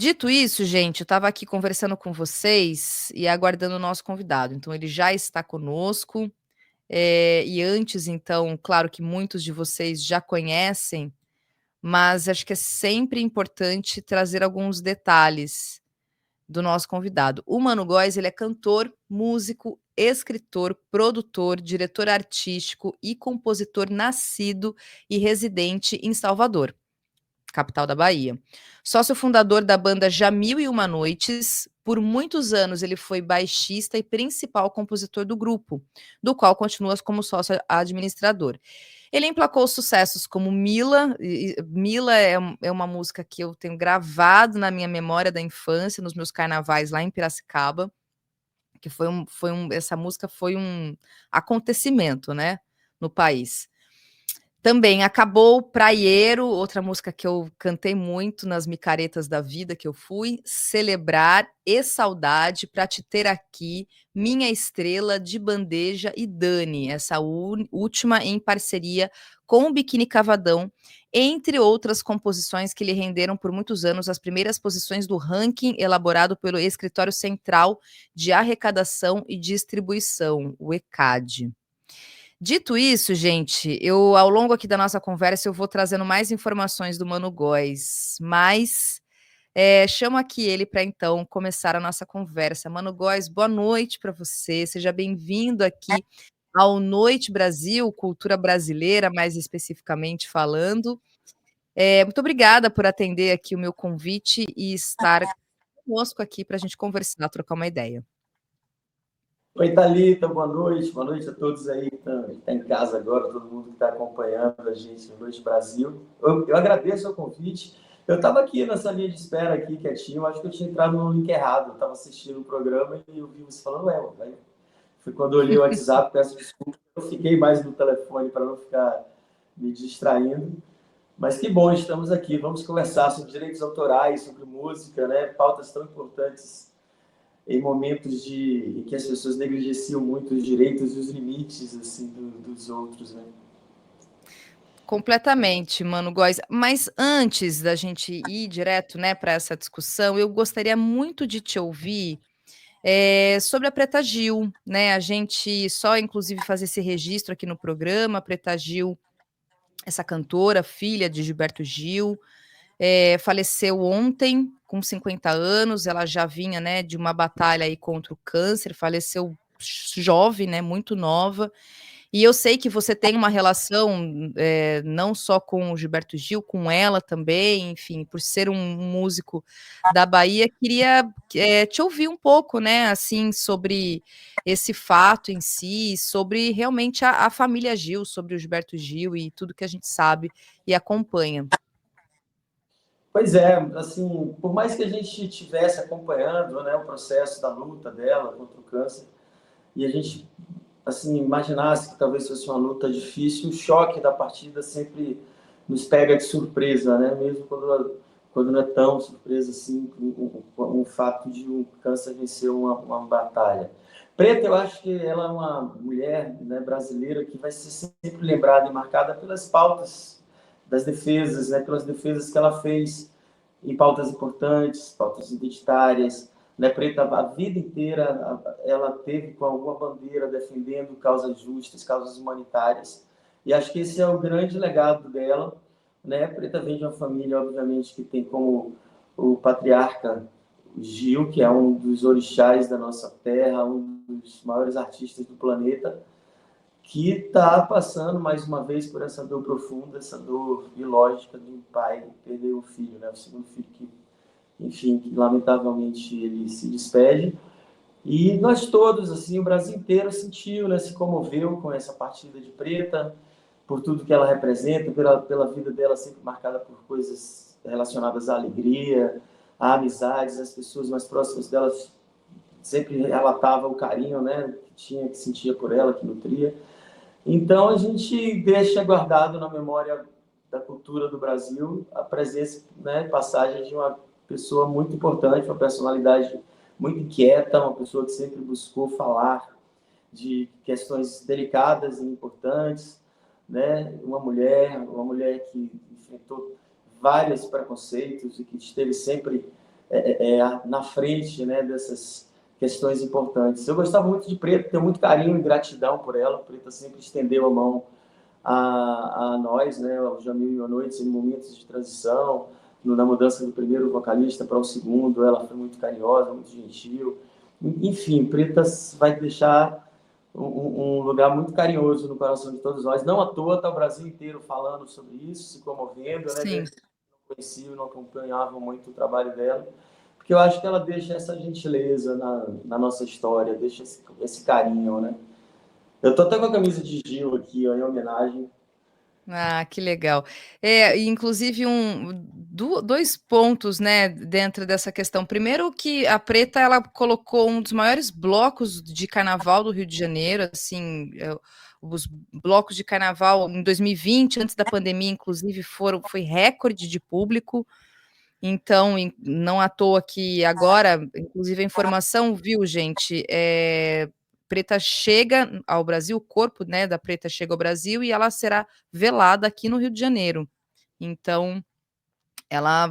Dito isso, gente, eu estava aqui conversando com vocês e aguardando o nosso convidado. Então, ele já está conosco. E antes, então, claro que muitos de vocês já conhecem, mas acho que é sempre importante trazer alguns detalhes do nosso convidado. O Mano Góes, ele é cantor, músico, escritor, produtor, diretor artístico e compositor nascido e residente em Salvador, capital da Bahia. Sócio fundador da banda Já Mil e Uma Noites, por muitos anos ele foi baixista e principal compositor do grupo, do qual continua como sócio administrador. Ele emplacou sucessos como Mila. Mila é uma música que eu tenho gravado na minha memória da infância, nos meus carnavais lá em Piracicaba, que essa música foi um acontecimento, né, no país. Também Acabou, Praieiro, outra música que eu cantei muito nas micaretas da vida que eu fui, Celebrar e Saudade, Pra Te Ter Aqui, Minha Estrela, De Bandeja e Dani, essa última em parceria com o Biquíni Cavadão, entre outras composições que lhe renderam por muitos anos as primeiras posições do ranking elaborado pelo Escritório Central de Arrecadação e Distribuição, o ECAD. Dito isso, gente, eu ao longo aqui da nossa conversa eu vou trazendo mais informações do Mano Góes, mas chamo aqui ele para então começar a nossa conversa. Mano Góes, boa noite para você, seja bem-vindo aqui ao Noite Brasil, cultura brasileira, mais especificamente falando. Muito obrigada por atender aqui o meu convite e estar conosco aqui para a gente conversar, trocar uma ideia. Oi, Thalita, boa noite a todos aí que estão em casa agora, todo mundo que está acompanhando a gente no Noite Brasil. Eu agradeço o convite. Eu estava aqui nessa linha de espera, aqui quietinho, acho que eu tinha entrado no link errado, eu estava assistindo o programa e eu vi você falando, aí foi quando eu olhei o WhatsApp, peço desculpa, eu fiquei mais no telefone para não ficar me distraindo, mas que bom, estamos aqui, vamos conversar sobre direitos autorais, sobre música, né? Pautas tão importantes em momentos em que as pessoas negligenciam muito os direitos e os limites assim, dos outros, né? Completamente, Mano Góes. Mas antes da gente ir direto, né, para essa discussão, eu gostaria muito de te ouvir sobre a Preta Gil, né? A gente só, inclusive, fazer esse registro aqui no programa. A Preta Gil, essa cantora, filha de Gilberto Gil, faleceu ontem, com 50 anos. Ela já vinha, né, de uma batalha aí contra o câncer, faleceu jovem, né, muito nova. E eu sei que você tem uma relação, não só com o Gilberto Gil, com ela também, enfim, por ser um músico da Bahia, queria te ouvir um pouco, né, assim, sobre esse fato em si, sobre realmente a família Gil, sobre o Gilberto Gil e tudo que a gente sabe e acompanha. Pois é, assim, por mais que a gente estivesse acompanhando, né, o processo da luta dela contra o câncer, e a gente assim imaginasse que talvez fosse uma luta difícil, o choque da partida sempre nos pega de surpresa, né? Mesmo quando não é tão surpresa assim o fato de um câncer vencer uma batalha. Preta, eu acho que ela é uma mulher, né, brasileira que vai ser sempre lembrada e marcada pelas pautas das defesas, né, pelas defesas que ela fez em pautas importantes, pautas identitárias, né? Preta, a vida inteira, ela teve com alguma bandeira defendendo causas justas, causas humanitárias. E acho que esse é o grande legado dela, né? Preta vem de uma família, obviamente, que tem como o patriarca Gil, que é um dos orixás da nossa terra, um dos maiores artistas do planeta, que está passando mais uma vez por essa dor profunda, essa dor ilógica de um pai que perdeu o filho, né? O segundo filho que, enfim, que lamentavelmente ele se despede. E nós todos, assim, o Brasil inteiro sentiu, né? Se comoveu com essa partida de Preta, por tudo que ela representa, pela vida dela sempre marcada por coisas relacionadas à alegria, à amizades, as pessoas mais próximas delas sempre relatavam o carinho, né? Que tinha, que sentia por ela, que nutria. Então, a gente deixa guardado na memória da cultura do Brasil a presença, né, passagem de uma pessoa muito importante, uma personalidade muito inquieta, uma pessoa que sempre buscou falar de questões delicadas e importantes, né? Uma mulher que enfrentou vários preconceitos e que esteve sempre na frente, né, dessas questões importantes. Eu gostava muito de Preta, tenho muito carinho e gratidão por ela. Preta sempre estendeu a mão a nós, né, ao Jamil e Noites, em momentos de transição, na mudança do primeiro vocalista para o segundo. Ela foi muito carinhosa, muito gentil. Enfim, Preta vai deixar um lugar muito carinhoso no coração de todos nós. Não à toa está o Brasil inteiro falando sobre isso, se comovendo, né? Sim. Não conheciam, não acompanhavam muito o trabalho dela, porque eu acho que ela deixa essa gentileza na nossa história, deixa esse carinho, né? Eu tô até com a camisa de Gil aqui, ó, em homenagem. Ah, que legal. E inclusive dois pontos, né, dentro dessa questão. Primeiro que a Preta, ela colocou um dos maiores blocos de carnaval do Rio de Janeiro, assim, os blocos de carnaval em 2020, antes da pandemia, inclusive, foi recorde de público. Então, não à toa que agora, inclusive a informação, viu, gente, Preta chega ao Brasil, o corpo, né, da Preta chega ao Brasil e ela será velada aqui no Rio de Janeiro. Então, ela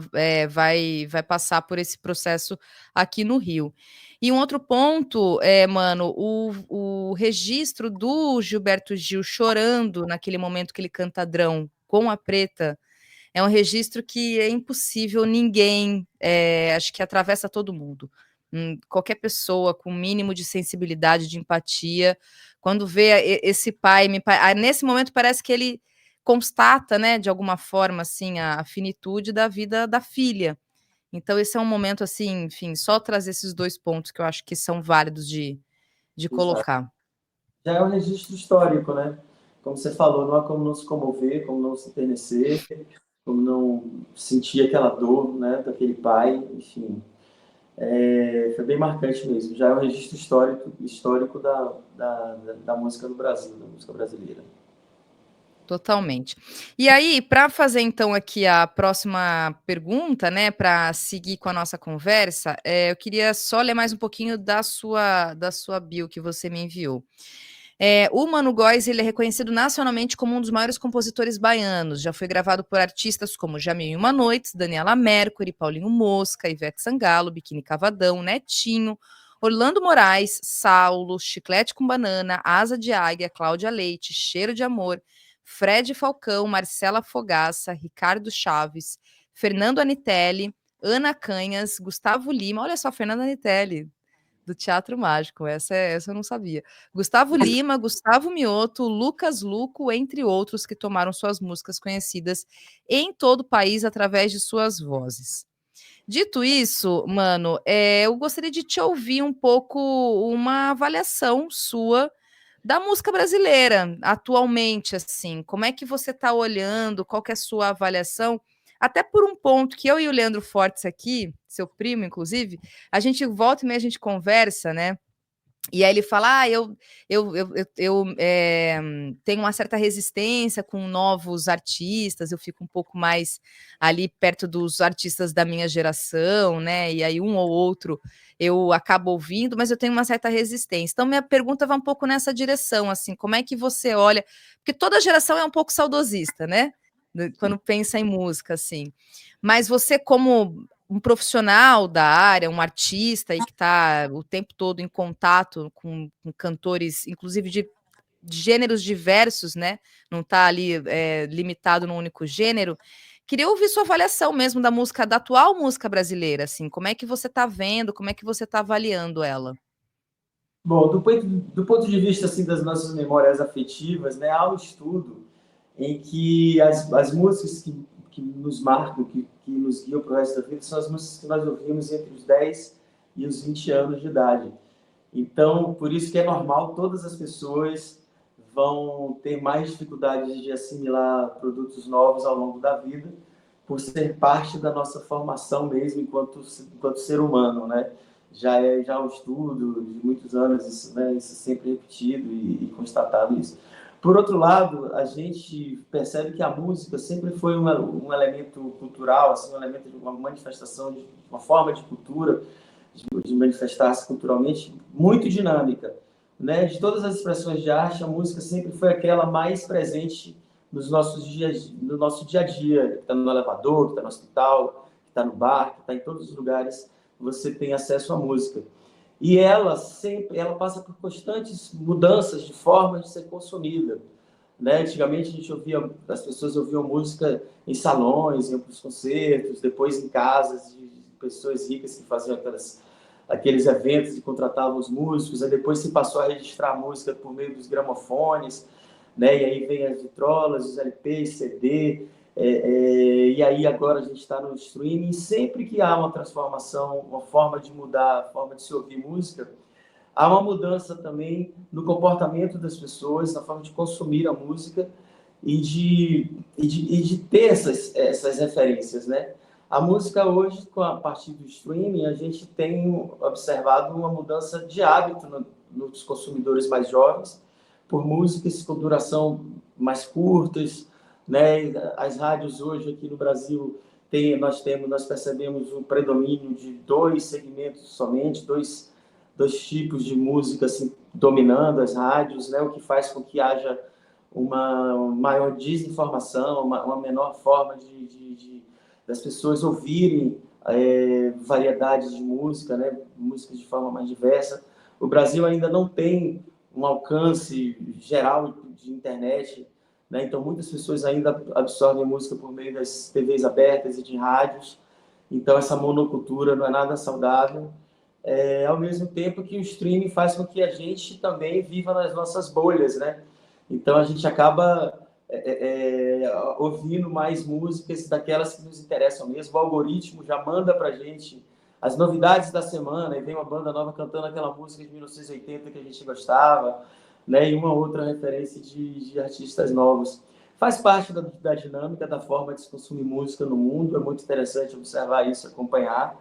vai passar por esse processo aqui no Rio. E um outro ponto, mano, o registro do Gilberto Gil chorando naquele momento que ele canta Drão com a Preta, é um registro que é impossível ninguém, acho que atravessa todo mundo. Qualquer pessoa com o mínimo de sensibilidade, de empatia, quando vê esse pai, nesse momento parece que ele constata, né, de alguma forma, assim, a finitude da vida da filha. Então esse é um momento, assim, enfim, só trazer esses dois pontos que eu acho que são válidos de Exato. colocar. Já é um registro histórico, né? Como você falou, não há como não se comover, como não se enternecer, como não sentir aquela dor, né, daquele pai, enfim. Foi bem marcante mesmo. Já é um registro histórico da música do Brasil, da música brasileira. Totalmente. E aí, para fazer então aqui a próxima pergunta, né, para seguir com a nossa conversa, eu queria só ler mais um pouquinho da sua bio que você me enviou. O Mano Góes, ele é reconhecido nacionalmente como um dos maiores compositores baianos. Já foi gravado por artistas como Jamil e Uma Noites, Daniela Mercury, Paulinho Mosca, Ivete Sangalo, Biquíni Cavadão, Netinho, Orlando Moraes, Saulo, Chiclete com Banana, Asa de Águia, Cláudia Leite, Cheiro de Amor, Fred Falcão, Marcela Fogaça, Ricardo Chaves, Fernando Anitelli, Ana Canhas, Gustavo Lima. Olha só, Fernando Anitelli, do Teatro Mágico, essa eu não sabia. Gustavo Lima, Gustavo Mioto, Lucas Luco, entre outros, que tomaram suas músicas conhecidas em todo o país através de suas vozes. Dito isso, mano, eu gostaria de te ouvir um pouco, uma avaliação sua da música brasileira, atualmente, assim. Como é que você está olhando? Qual que é a sua avaliação? Até por um ponto que eu e o Leandro Fortes aqui, seu primo, inclusive, a gente volta e meia, a gente conversa, né? E aí ele fala: eu tenho uma certa resistência com novos artistas, eu fico um pouco mais ali perto dos artistas da minha geração, né? E aí um ou outro eu acabo ouvindo, mas eu tenho uma certa resistência. Então minha pergunta vai um pouco nessa direção, assim, como é que você olha? Porque toda geração é um pouco saudosista, né? Quando pensa em música, assim. Mas você, como um profissional da área, um artista e que está o tempo todo em contato com cantores, inclusive de gêneros diversos, né? Não está ali limitado num único gênero. Queria ouvir sua avaliação mesmo da música, da atual música brasileira, assim, como é que você está vendo, como é que você está avaliando ela? Bom, do ponto de vista assim, das nossas memórias afetivas, né, há um estudo em que as músicas que nos marcam, que nos guiam para o resto da vida, são as músicas que nós ouvimos entre os 10 e os 20 anos de idade. Então, por isso que é normal, todas as pessoas vão ter mais dificuldades de assimilar produtos novos ao longo da vida, por ser parte da nossa formação mesmo enquanto ser humano, né? Já um estudo de muitos anos, isso, né? Isso sempre repetido e constatado isso. Por outro lado, a gente percebe que a música sempre foi um elemento cultural, assim, um elemento de uma manifestação, de uma forma de cultura, de manifestar-se culturalmente, muito dinâmica. Né? De todas as expressões de arte, a música sempre foi aquela mais presente no nosso dia a dia, que está no elevador, que está no hospital, que está no bar, que está em todos os lugares, você tem acesso à música. E ela passa por constantes mudanças de forma de ser consumida. Né? Antigamente as pessoas ouviam música em salões, iam para os concertos, depois em casas de pessoas ricas que faziam aqueles eventos e contratavam os músicos. Aí depois se passou a registrar a música por meio dos gramofones, né? E aí vem as vitrolas, os LPs, CD, e aí agora a gente está no streaming. Sempre que há uma transformação, uma forma de mudar a forma de se ouvir música, há uma mudança também no comportamento das pessoas, na forma de consumir a música e de ter essas referências, né? A música hoje, a partir do streaming, a gente tem observado uma mudança de hábito nos consumidores mais jovens, por músicas com duração mais curtas, né? As rádios hoje aqui no Brasil nós percebemos um predomínio de dois segmentos somente, dois tipos de música assim, dominando as rádios, né? O que faz com que haja uma maior desinformação, uma menor forma das pessoas ouvirem variedades de música, né? Músicas de forma mais diversa. O Brasil ainda não tem um alcance geral de internet, né? Então muitas pessoas ainda absorvem música por meio das TVs abertas e de rádios. Então essa monocultura não é nada saudável. Ao mesmo tempo que o streaming faz com que a gente também viva nas nossas bolhas, né? Então a gente acaba ouvindo mais músicas daquelas que nos interessam mesmo. O algoritmo já manda para a gente as novidades da semana, e vem uma banda nova cantando aquela música de 1980 que a gente gostava, né? E uma outra referência de artistas novos. Faz parte da dinâmica, da forma de se consumir música no mundo. É muito interessante observar isso, acompanhar.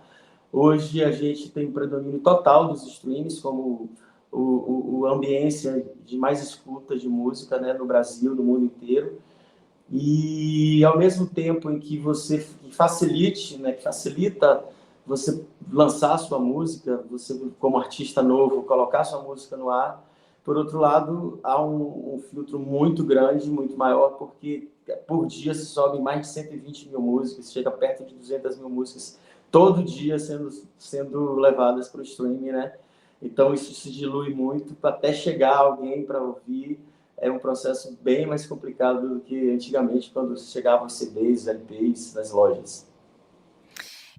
Hoje a gente tem um predomínio total dos streams como o ambiência de mais escuta de música, né, no Brasil, no mundo inteiro. E ao mesmo tempo em que você facilite, né, que facilita você lançar a sua música, você como artista novo colocar sua música no ar, por outro lado há um filtro muito grande, muito maior, porque por dia se sobe mais de 120 mil músicas, chega perto de 200 mil músicas todo dia sendo levadas para o streaming, né? Então isso se dilui muito até chegar alguém para ouvir. É um processo bem mais complicado do que antigamente, quando chegavam os CDs, LPs nas lojas.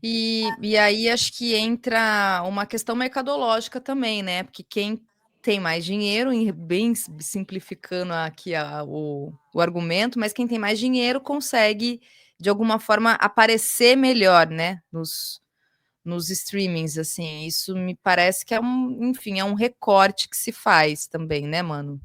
E aí acho que entra uma questão mercadológica também, né? Porque quem tem mais dinheiro, bem simplificando aqui o argumento, mas quem tem mais dinheiro consegue, de alguma forma, aparecer melhor, né? Nos streamings, assim. Isso me parece que enfim, é um recorte que se faz também, né, mano?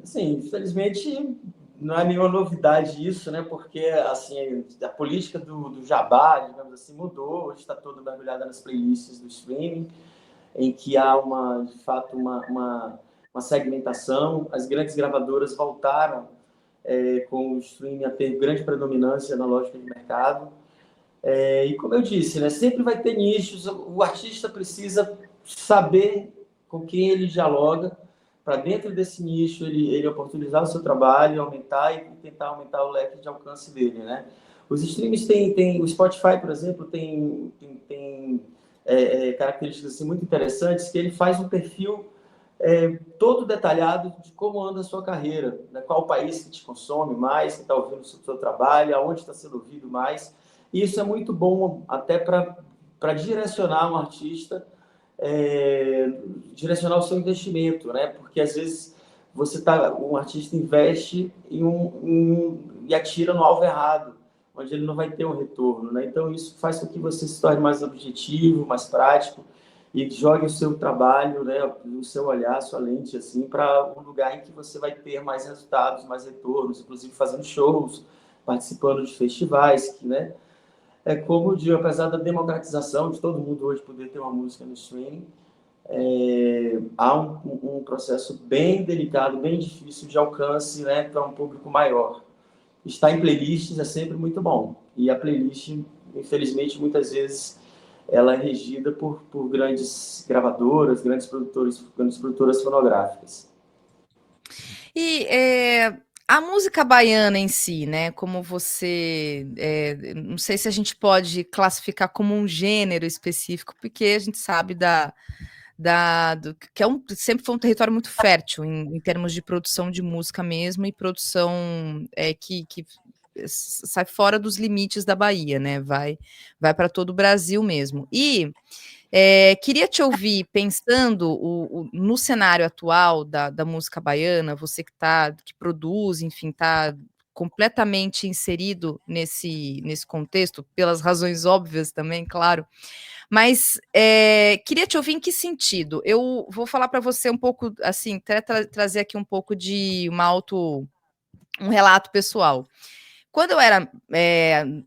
Assim, infelizmente não é nenhuma novidade isso, né? Porque assim a política do jabá, digamos assim, mudou. Hoje está toda mergulhada nas playlists do streaming, em que há de fato uma segmentação. As grandes gravadoras voltaram com o streaming a ter grande predominância na lógica de mercado. E como eu disse, né? Sempre vai ter nichos. O artista precisa saber com quem ele dialoga para dentro desse nicho ele oportunizar o seu trabalho, aumentar e tentar aumentar o leque de alcance dele, né? Os streams tem o Spotify, por exemplo, tem características assim, muito interessantes, que ele faz um perfil todo detalhado de como anda a sua carreira, né? Qual o país que te consome mais, que está ouvindo o seu trabalho, aonde está sendo ouvido mais. E isso é muito bom até para direcionar um artista, direcionar o seu investimento, né? Porque às vezes um artista investe e atira no alvo errado, onde ele não vai ter um retorno, né? Então isso faz com que você se torne mais objetivo, mais prático e jogue o seu trabalho, né, o seu olhar, a sua lente assim para um lugar em que você vai ter mais resultados, mais retornos, inclusive fazendo shows, participando de festivais, que, né? Como eu digo, apesar da democratização de todo mundo hoje poder ter uma música no streaming, há um processo bem delicado, bem difícil de alcance, né, para um público maior. Estar em playlists é sempre muito bom. E a playlist, infelizmente, muitas vezes, ela é regida por grandes gravadoras, grandes produtoras fonográficas. E A música baiana em si, né, como você, não sei se a gente pode classificar como um gênero específico, porque a gente sabe do que é sempre foi um território muito fértil em termos de produção de música mesmo e produção, que sai fora dos limites da Bahia, né, vai para todo o Brasil mesmo. E queria te ouvir pensando no cenário atual da música baiana, você que produz, enfim, está completamente inserido nesse contexto, pelas razões óbvias também, claro. Mas queria te ouvir em que sentido? Eu vou falar para você um pouco, assim, trazer aqui um pouco de um relato pessoal. Quando eu era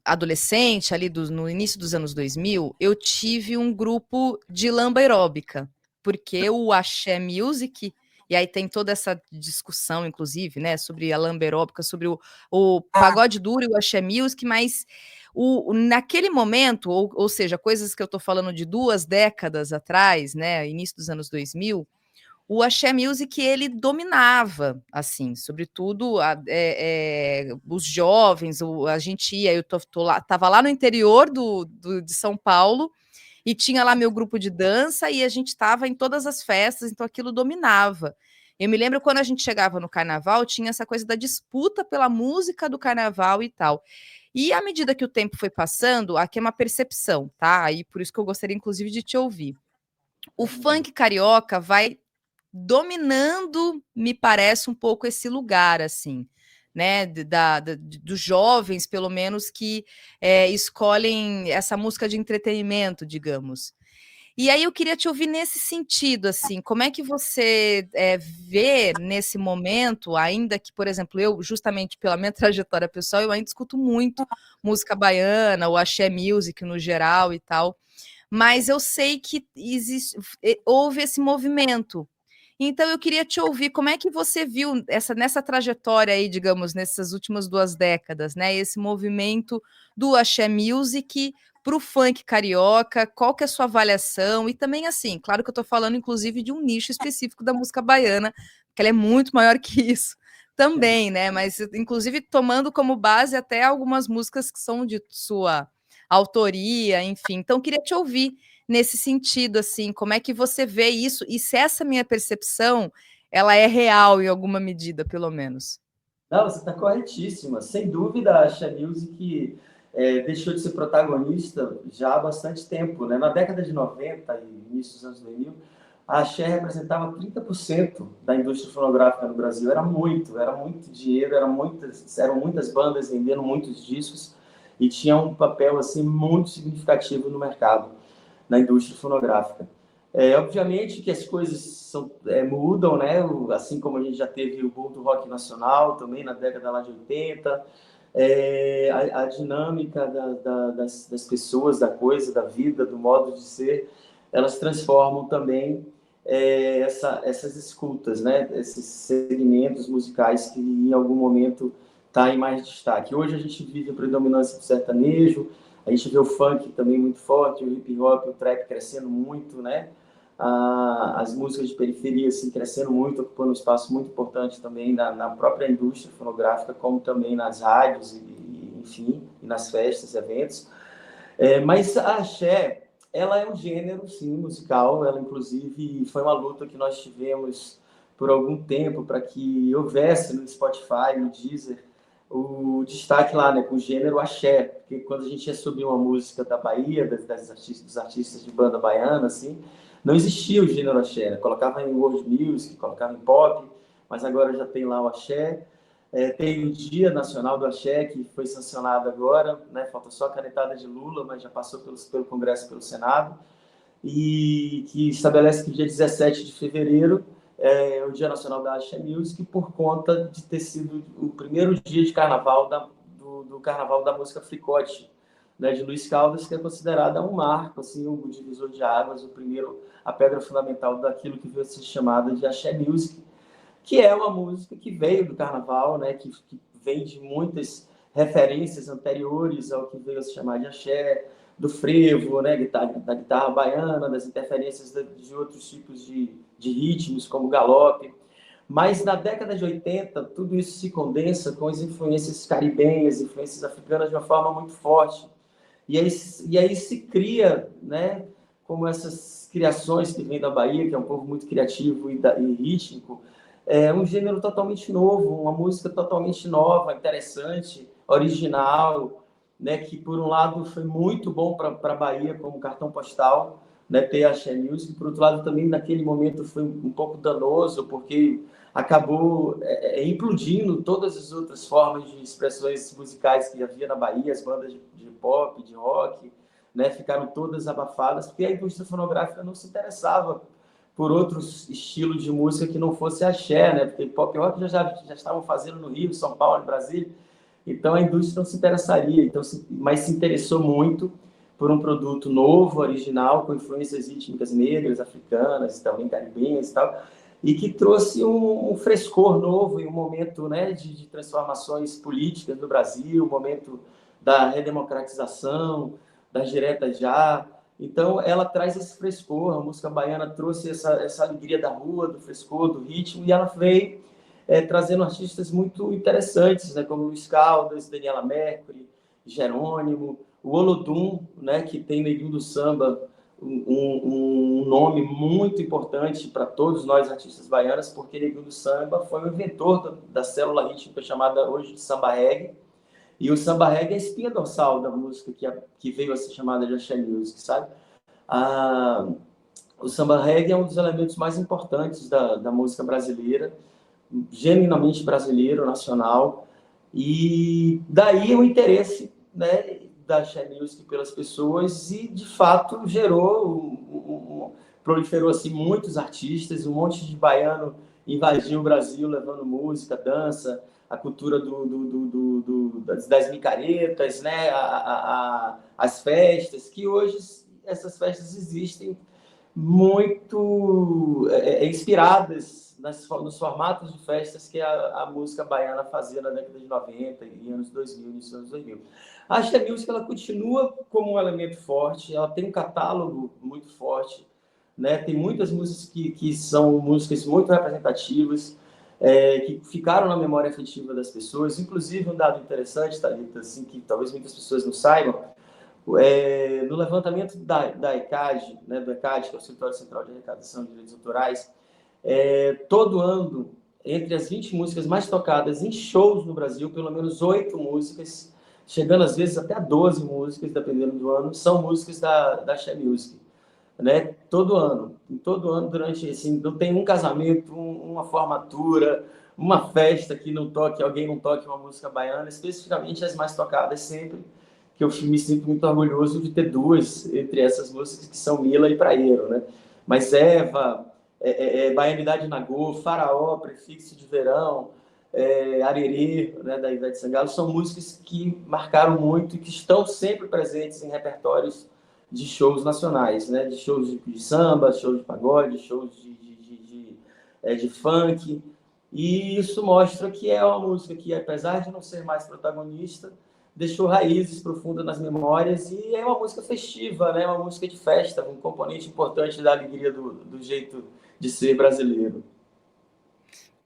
adolescente, ali no início dos anos 2000, eu tive um grupo de lamba aeróbica, porque o axé music, e aí tem toda essa discussão, inclusive, né, sobre a lamba aeróbica, sobre o pagode duro e o axé music, mas naquele momento, ou seja, coisas que eu estou falando de 2 décadas atrás, né, início dos anos 2000, o axé music ele dominava, assim, sobretudo os jovens, a gente ia, estava lá no interior de São Paulo e tinha lá meu grupo de dança e a gente estava em todas as festas, então aquilo dominava. Eu me lembro quando a gente chegava no carnaval, tinha essa coisa da disputa pela música do carnaval e tal. E à medida que o tempo foi passando, aqui é uma percepção, tá? Aí por isso que eu gostaria, inclusive, de te ouvir. O funk carioca vai dominando, me parece, um pouco esse lugar, assim, né, dos jovens, pelo menos, que escolhem essa música de entretenimento, digamos. E aí eu queria te ouvir nesse sentido, assim, como é que você vê nesse momento, ainda que, por exemplo, eu, justamente pela minha trajetória pessoal, eu ainda escuto muito música baiana, o axé music no geral e tal, mas eu sei que houve esse movimento. Então eu queria te ouvir, como é que você viu nessa trajetória aí, digamos, nessas últimas 2 décadas, né, esse movimento do axé music para o funk carioca, qual que é a sua avaliação? E também, assim, claro que eu estou falando inclusive de um nicho específico da música baiana, que ela é muito maior que isso também, né, mas inclusive tomando como base até algumas músicas que são de sua autoria, enfim. Então queria te ouvir nesse sentido, assim, como é que você vê isso e se essa minha percepção, ela é real em alguma medida, pelo menos? Não, você está corretíssima. Sem dúvida, a Axé Music deixou de ser protagonista já há bastante tempo, né? Na década de 90 e início dos anos 2000, a Axé representava 30% da indústria fonográfica no Brasil. Era muito dinheiro, eram muitas bandas vendendo muitos discos e tinha um papel assim muito significativo no mercado, na indústria fonográfica. Obviamente que as coisas mudam, né? Assim como a gente já teve o boom do rock nacional também na década lá de 80, a dinâmica das pessoas, da coisa, da vida, do modo de ser, elas transformam também essas escutas, né? Esses segmentos musicais que em algum momento tá em mais destaque. Hoje a gente vive a predominância do sertanejo, a gente vê o funk também muito forte, o hip hop, o trap crescendo muito, né? As músicas de periferia assim, crescendo muito, ocupando um espaço muito importante também na própria indústria fonográfica, como também nas rádios, enfim, e nas festas, eventos. Mas a axé, ela é um gênero, sim, musical. Ela, inclusive, foi uma luta que nós tivemos por algum tempo para que houvesse no Spotify, no Deezer, o destaque lá, né, com o gênero axé. Porque quando a gente ia subir uma música da Bahia, dos artistas de banda baiana, assim, não existia o gênero axé, né? Colocava em world music, colocava em pop, mas agora já tem lá o axé. Tem o Dia Nacional do Axé, que foi sancionado agora, né? Falta só a canetada de Lula, mas já passou pelo Congresso e pelo Senado, e que estabelece que o dia 17 de fevereiro é o Dia Nacional da Axé Music, por conta de ter sido o primeiro dia de carnaval do Carnaval da Música Fricote, né, de Luiz Caldas, que é considerada um marco, assim, um divisor de águas, a pedra fundamental daquilo que veio a ser chamada de Axé Music, que é uma música que veio do carnaval, né, que vem de muitas referências anteriores ao que veio a se chamar de axé, do frevo, né, da guitarra baiana, das interferências de outros tipos de ritmos, como o galope. Mas na década de 80, tudo isso se condensa com as influências caribenhas, influências africanas de uma forma muito forte. E aí se cria, né, como essas criações que vêm da Bahia, que é um povo muito criativo e rítmico, é um gênero totalmente novo, uma música totalmente nova, interessante, original, né, que por um lado foi muito bom para a Bahia como cartão postal, né, ter a Axé Music, por outro lado também naquele momento foi um pouco danoso, porque acabou implodindo todas as outras formas de expressões musicais que havia na Bahia, as bandas de pop, de rock, né, ficaram todas abafadas, porque a indústria fonográfica não se interessava por outros estilos de música que não fosse axé, né, porque pop e rock já estavam fazendo no Rio, São Paulo, Brasília, então a indústria não se interessaria, então, mas se interessou muito por um produto novo, original, com influências rítmicas negras, africanas, também caribenhas e tal, e que trouxe um frescor novo em um momento, né, de transformações políticas no Brasil, um momento da redemocratização, das diretas já. Então, ela traz esse frescor, a música baiana trouxe essa alegria da rua, do frescor, do ritmo, e ela veio trazendo artistas muito interessantes, né, como Luiz Caldas, Daniela Mercury, Jerônimo, o Olodum, né, que tem Neguinho do Samba, um nome muito importante para todos nós artistas baianos, porque Neguinho do Samba foi o inventor da célula rítmica chamada hoje de samba reggae, e o samba reggae é a espinha dorsal da música que veio a ser chamada de axé music, sabe? O samba reggae é um dos elementos mais importantes da música brasileira, genuinamente brasileiro, nacional, e daí o interesse, né, da Axé Music pelas pessoas e, de fato, proliferou assim, muitos artistas, um monte de baiano invadiu o Brasil levando música, dança, a cultura das micaretas, né, as festas, que hoje essas festas existem muito inspiradas nos formatos de festas que a música baiana fazia na década de 90 e anos 2000, início dos anos 2000. Acho que a música ela continua como um elemento forte, ela tem um catálogo muito forte, né? Tem muitas músicas que são músicas muito representativas, que ficaram na memória afetiva das pessoas. Inclusive, um dado interessante, Thalita, assim, que talvez muitas pessoas não saibam, no levantamento da ECAD, né, do ECAD, que é o Escritório Central de Arrecadação de Direitos Autorais, todo ano, entre as 20 músicas mais tocadas em shows no Brasil, pelo menos 8 músicas, chegando às vezes até a 12 músicas, dependendo do ano, são músicas da Axé Music. Né? Todo ano, durante assim, não tem um casamento, uma formatura, uma festa que não toque, alguém não toque uma música baiana, especificamente as mais tocadas sempre, que eu me sinto muito orgulhoso de ter duas entre essas músicas, que são Mila e Praieiro, né? Mas Eva, Baianidade Nagô, Faraó, Prefixo de Verão, Arerê, né, da Ivete Sangalo, são músicas que marcaram muito e que estão sempre presentes em repertórios de shows nacionais, né? De shows de samba, shows de pagode, shows de funk. E isso mostra que é uma música que, apesar de não ser mais protagonista, deixou raízes profundas nas memórias e é uma música festiva, né? Uma música de festa, um componente importante da alegria do jeito de ser brasileiro.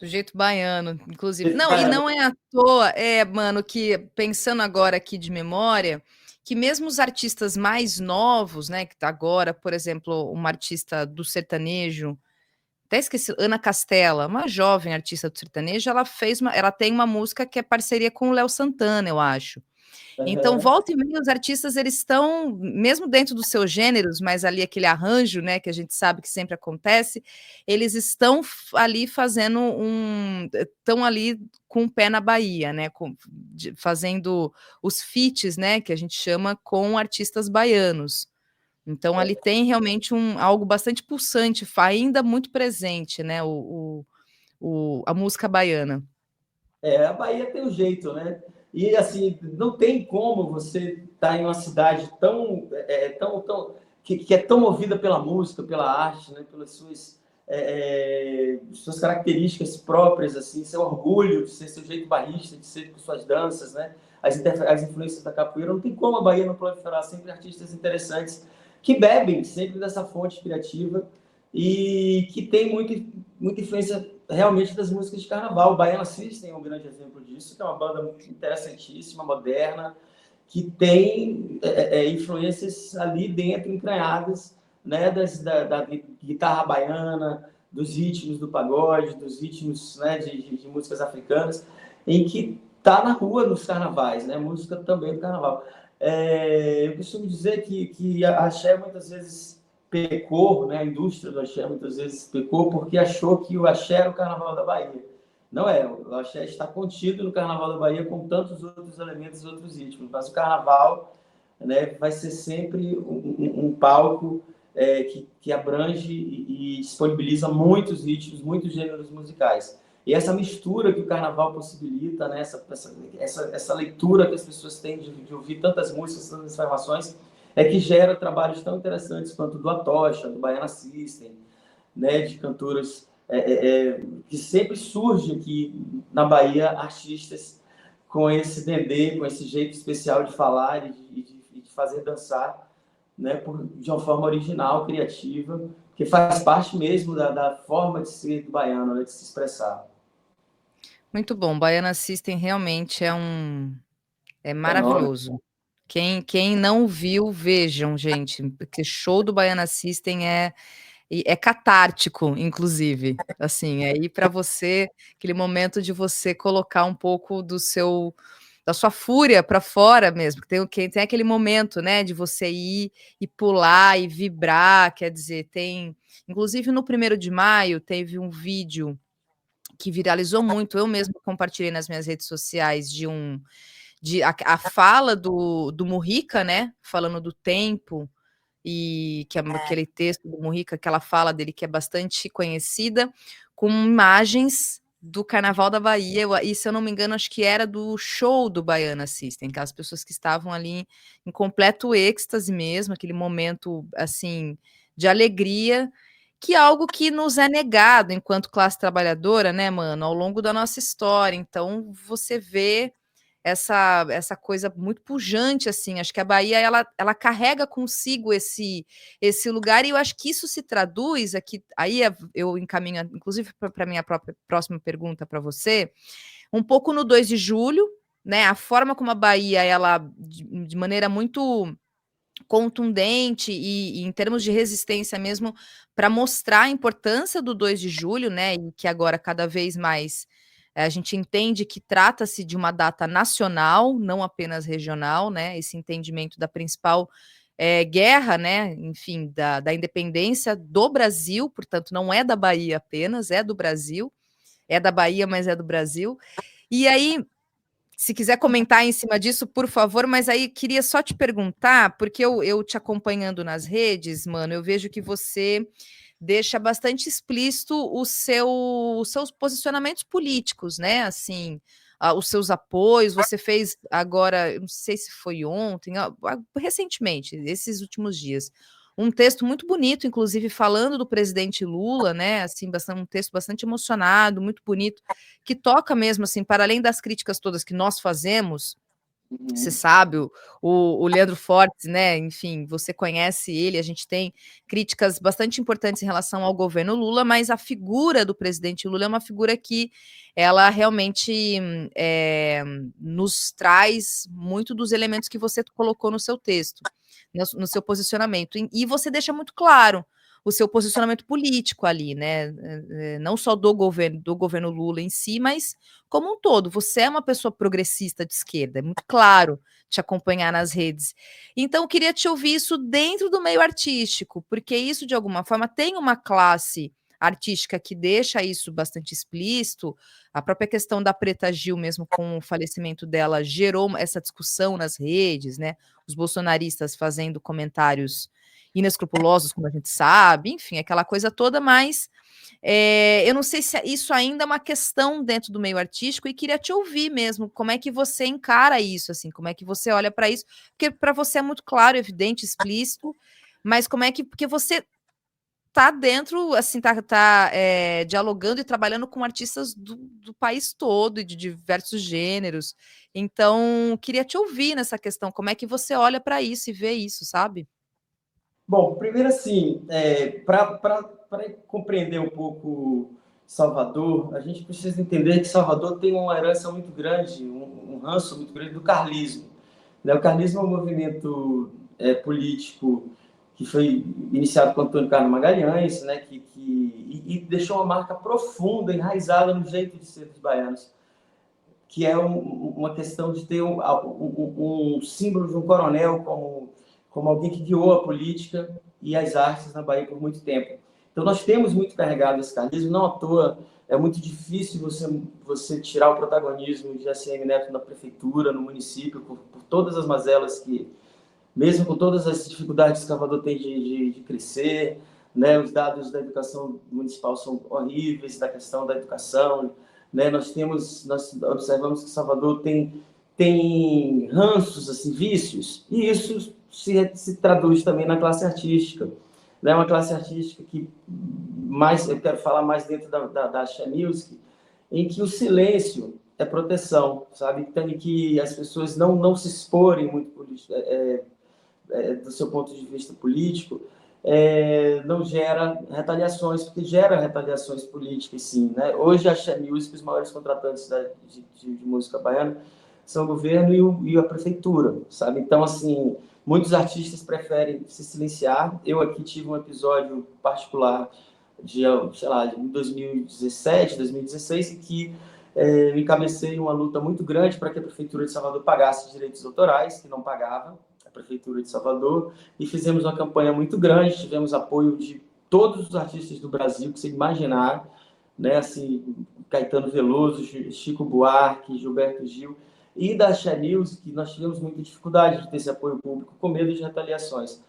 Do jeito baiano, inclusive. Não, e não é à toa, mano, que pensando agora aqui de memória, que mesmo os artistas mais novos, né, que tá agora, por exemplo, uma artista do sertanejo, até esqueci, Ana Castela, uma jovem artista do sertanejo, ela tem uma música que é parceria com o Léo Santana, eu acho. Então, volta e meia, os artistas, eles estão, mesmo dentro dos seus gêneros, mas ali aquele arranjo, né, que a gente sabe que sempre acontece, eles estão ali fazendo estão ali com o pé na Bahia, né, fazendo os feats, né, que a gente chama com artistas baianos. Então, ali tem realmente algo bastante pulsante, ainda muito presente, né, a música baiana. A Bahia tem um jeito, né? E assim, não tem como você estar em uma cidade que é tão movida pela música, pela arte, né? Pelas suas características próprias, assim, seu orgulho de ser seu jeito barrista, de ser com suas danças, né? As influências da capoeira. Não tem como a Bahia não proliferar sempre artistas interessantes que bebem sempre dessa fonte criativa e que tem muita influência realmente das músicas de carnaval. O Baiana System é um grande exemplo disso, que é uma banda interessantíssima, moderna, que tem influências ali dentro, entranhadas, né, da guitarra baiana, dos ritmos do pagode, dos ritmos, né, de músicas africanas, em que está na rua nos carnavais, né, música também do carnaval. Eu costumo dizer que a axé muitas vezes pecou, né, a indústria do axé muitas vezes pecou porque achou que o axé era o carnaval da Bahia. Não é, o axé está contido no Carnaval da Bahia com tantos outros elementos e outros ritmos, mas o Carnaval, né, vai ser sempre um palco que abrange e disponibiliza muitos ritmos, muitos gêneros musicais. E essa mistura que o Carnaval possibilita, né, essa leitura que as pessoas têm de ouvir tantas músicas, tantas informações, é que gera trabalhos tão interessantes quanto do Atocha, do Baiana System, né, de cantoras que sempre surge aqui na Bahia artistas com esse dendê, com esse jeito especial de falar e de fazer dançar, né, de uma forma original, criativa, que faz parte mesmo da forma de ser do baiano, né, de se expressar. Muito bom, Baiana System realmente é Fenômeno. maravilhoso. Quem não viu, vejam, gente, porque show do Baiana System é catártico, inclusive. Assim, é ir para você, aquele momento de você colocar um pouco da sua fúria para fora mesmo. Tem aquele momento, né, de você ir e pular e vibrar, quer dizer, inclusive no 1º de maio teve um vídeo que viralizou muito, eu mesma compartilhei nas minhas redes sociais a fala do Mujica, né, falando do tempo, e que é aquele texto do Mujica, aquela fala dele que é bastante conhecida, com imagens do Carnaval da Bahia, e se eu não me engano, acho que era do show do Baiana System, aquelas pessoas que estavam ali em completo êxtase mesmo, aquele momento, assim, de alegria, que é algo que nos é negado enquanto classe trabalhadora, né, mano, ao longo da nossa história. Então, você vê essa coisa muito pujante, assim, acho que a Bahia ela carrega consigo esse lugar, e eu acho que isso se traduz aqui, aí eu encaminho, inclusive, para a minha própria próxima pergunta para você, um pouco no 2 de julho, né, a forma como a Bahia, ela, de maneira muito contundente e em termos de resistência mesmo, para mostrar a importância do 2 de julho, né, e que agora cada vez mais a gente entende que trata-se de uma data nacional, não apenas regional, né, esse entendimento da principal guerra, né, enfim, da independência do Brasil, portanto, não é da Bahia apenas, é do Brasil, é da Bahia, mas é do Brasil. E aí, se quiser comentar em cima disso, por favor, mas aí queria só te perguntar, porque eu te acompanhando nas redes, mano, eu vejo que você deixa bastante explícito os seus posicionamentos políticos, né? Assim, os seus apoios. Você fez agora, eu não sei se foi ontem, recentemente, esses últimos dias, um texto muito bonito, inclusive falando do presidente Lula, né? Assim, um texto bastante emocionado, muito bonito, que toca mesmo, assim, para além das críticas todas que nós fazemos. Você sabe, o Leandro Fortes, né? Enfim, você conhece ele, a gente tem críticas bastante importantes em relação ao governo Lula, mas a figura do presidente Lula é uma figura que ela realmente nos traz muito dos elementos que você colocou no seu texto, no seu posicionamento. E você deixa muito claro o seu posicionamento político ali, né? Não só do governo Lula em si, mas como um todo. Você é uma pessoa progressista de esquerda, é muito claro te acompanhar nas redes. Então, eu queria te ouvir isso dentro do meio artístico, porque isso, de alguma forma, tem uma classe artística que deixa isso bastante explícito. A própria questão da Preta Gil, mesmo com o falecimento dela, gerou essa discussão nas redes, né? Os bolsonaristas fazendo comentários inescrupulosos, como a gente sabe, enfim, aquela coisa toda, mas eu não sei se isso ainda é uma questão dentro do meio artístico, e queria te ouvir mesmo, como é que você encara isso, assim, como é que você olha para isso, porque para você é muito claro, evidente, explícito, mas como é que, porque você tá dentro, assim, dialogando e trabalhando com artistas do país todo e de diversos gêneros, então queria te ouvir nessa questão, como é que você olha para isso e vê isso, sabe? Bom, primeiro assim, para compreender um pouco Salvador, a gente precisa entender que Salvador tem uma herança muito grande, um ranço muito grande do carlismo. Né? O carlismo é um movimento político que foi iniciado por Antônio Carlos Magalhães, né? E deixou uma marca profunda, enraizada no jeito de ser dos baianos, que é uma questão de ter um símbolo de um coronel como alguém que guiou a política e as artes na Bahia por muito tempo. Então, nós temos muito carregado esse carlismo, não à toa é muito difícil você tirar o protagonismo de ACM Neto na prefeitura, no município, por todas as mazelas que, mesmo com todas as dificuldades que Salvador tem de crescer, né, os dados da educação municipal são horríveis, da questão da educação, né, nós observamos que Salvador tem ranços, assim, vícios, e isso se traduz também na classe artística, né, uma classe artística que eu quero falar mais dentro da Axé Music, em que o silêncio é proteção, sabe? Então, em que as pessoas não se exporem muito do seu ponto de vista político, não gera retaliações, porque gera retaliações políticas, sim. Né? Hoje, a Axé Music, os maiores contratantes de música baiana, são o governo e a prefeitura, sabe? Então, assim, muitos artistas preferem se silenciar. Eu aqui tive um episódio particular sei lá, de 2017, 2016, em que eu encabecei uma luta muito grande para que a Prefeitura de Salvador pagasse direitos autorais, que não pagava, a Prefeitura de Salvador, e fizemos uma campanha muito grande, tivemos apoio de todos os artistas do Brasil que você imaginar, né, assim, Caetano Veloso, Chico Buarque, Gilberto Gil, e da Axé Music, que nós tivemos muita dificuldade de ter esse apoio público, com medo de retaliações.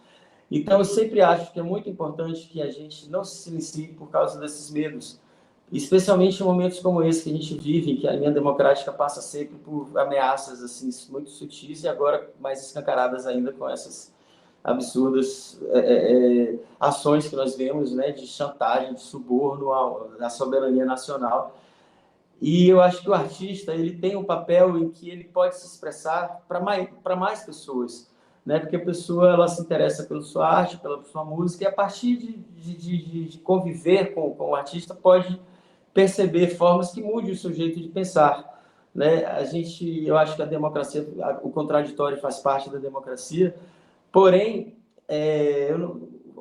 Então, eu sempre acho que é muito importante que a gente não se silencie por causa desses medos, especialmente em momentos como esse que a gente vive, em que a linha democrática passa sempre por ameaças assim muito sutis e agora mais escancaradas ainda com essas absurdas ações que nós vemos, né, de chantagem, de suborno à soberania nacional. E eu acho que o artista ele tem um papel em que ele pode se expressar para mais pessoas, né? Porque a pessoa ela se interessa pela sua arte, pela sua música, e a partir de conviver com o artista pode perceber formas que mudem o seu jeito de pensar. Né? Eu acho que a democracia, o contraditório faz parte da democracia, porém,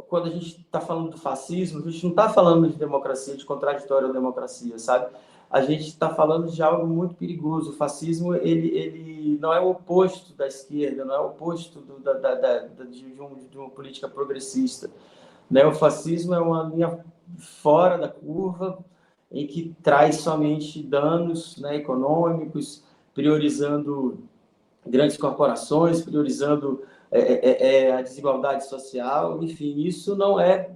quando a gente está falando do fascismo, a gente não está falando de democracia, de contraditório ou democracia, sabe? A gente está falando de algo muito perigoso. O fascismo ele não é o oposto da esquerda, não é o oposto de uma política progressista. Né? O fascismo é uma linha fora da curva, em que traz somente danos, né, econômicos, priorizando grandes corporações, priorizando a desigualdade social, enfim, isso não é